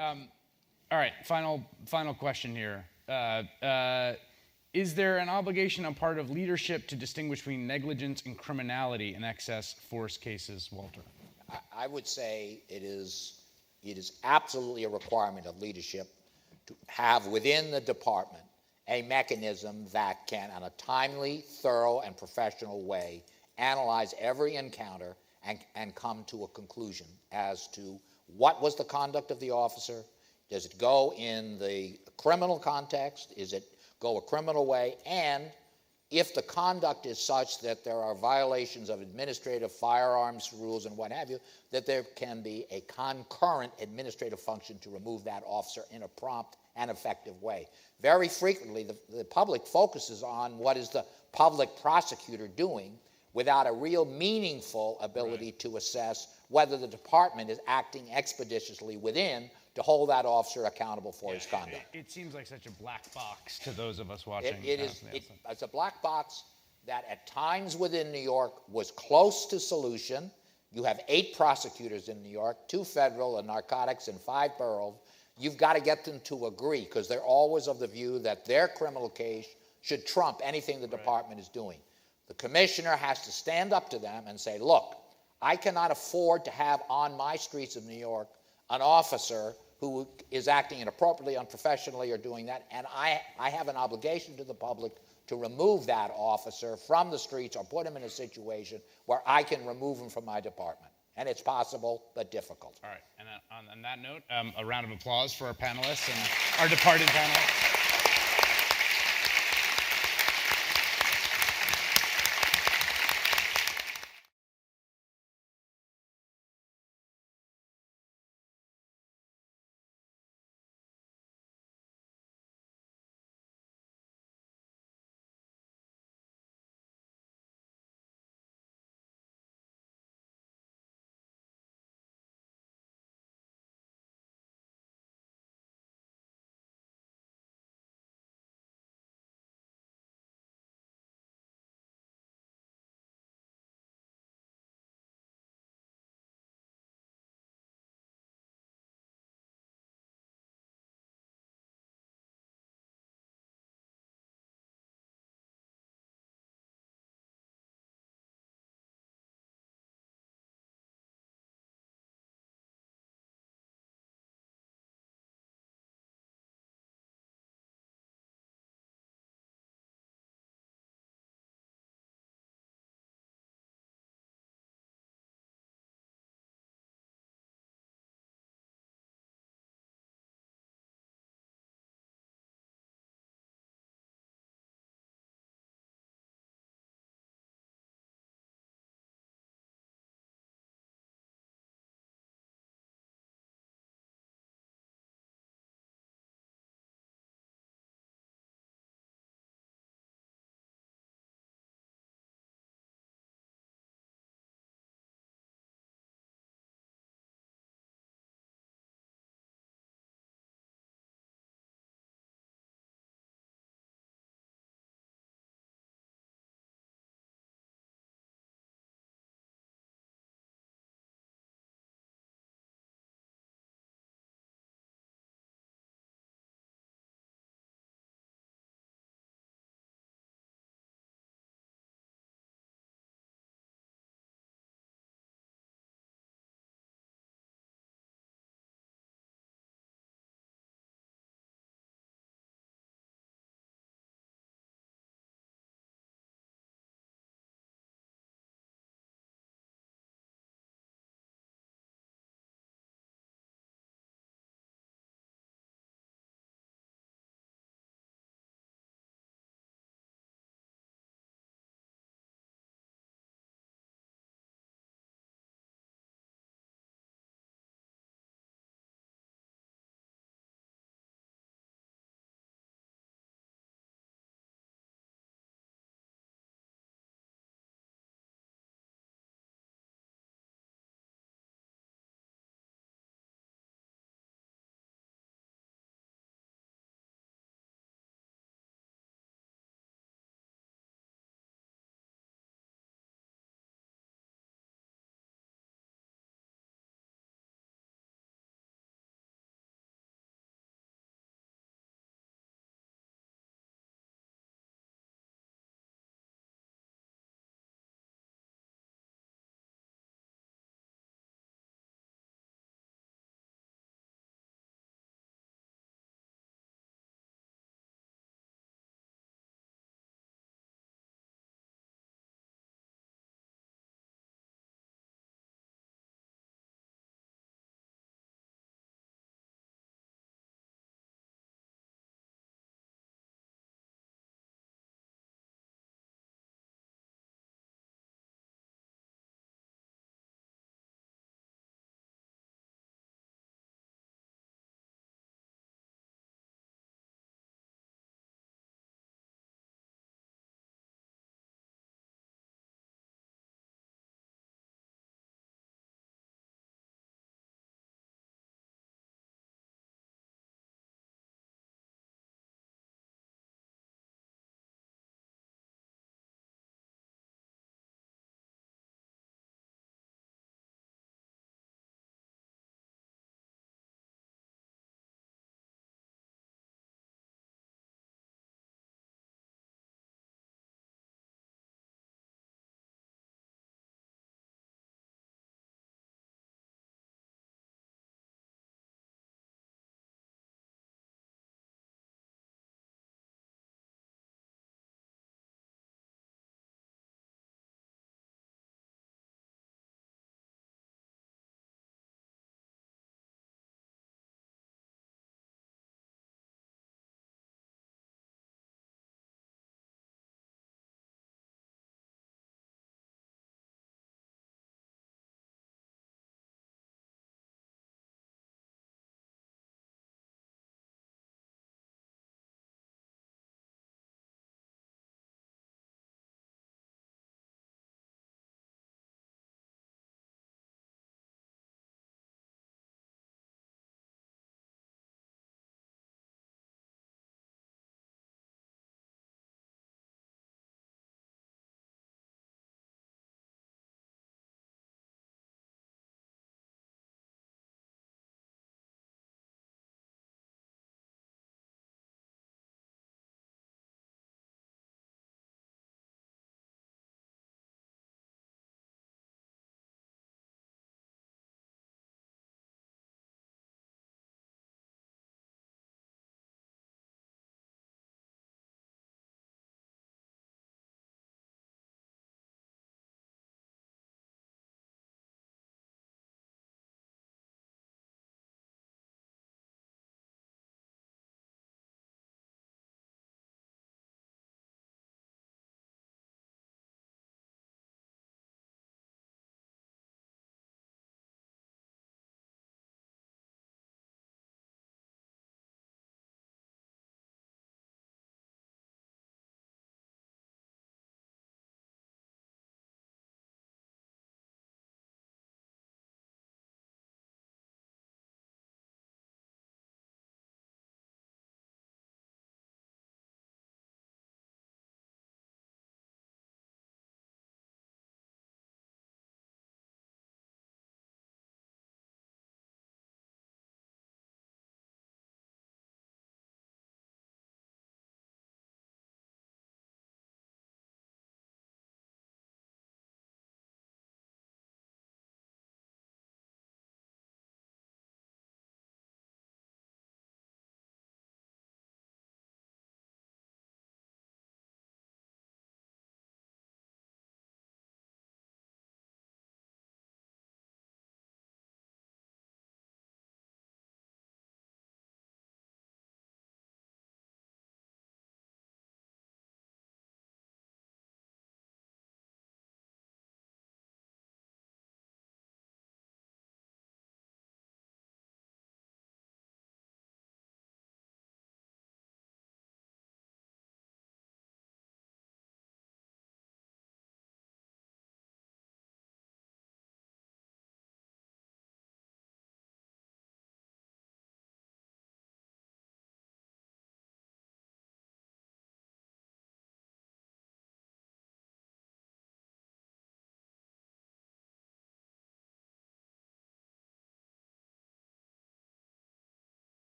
me. All right, final question here. Is there an obligation on part of leadership to distinguish between negligence and criminality in excess force cases, Walter? I would say it is absolutely a requirement of leadership to have within the department a mechanism that can, in a timely, thorough, and professional way, analyze every encounter and come to a conclusion as to what was the conduct of the officer. Does it go in the criminal context? Is it go a criminal way? And if the conduct is such that there are violations of administrative firearms rules and what have you, that there can be a concurrent administrative function to remove that officer in a prompt and effective way. Very frequently, the public focuses on what is the public prosecutor doing without a real meaningful ability to assess whether the department is acting expeditiously within to hold that officer accountable for his conduct. It seems like such a black box to those of us watching. It's a black box that at times within New York was close to solution. You have 8 prosecutors in New York, 2 federal, a narcotics, and 5 borough. You've got to get them to agree, because they're always of the view that their criminal case should trump anything the department is doing. The commissioner has to stand up to them and say, look, I cannot afford to have on my streets of New York an officer who is acting inappropriately, unprofessionally, or doing that, and I have an obligation to the public to remove that officer from the streets or put him in a situation where I can remove him from my department. And it's possible, but difficult. All right, and on that note, a round of applause for our panelists and our departed panel.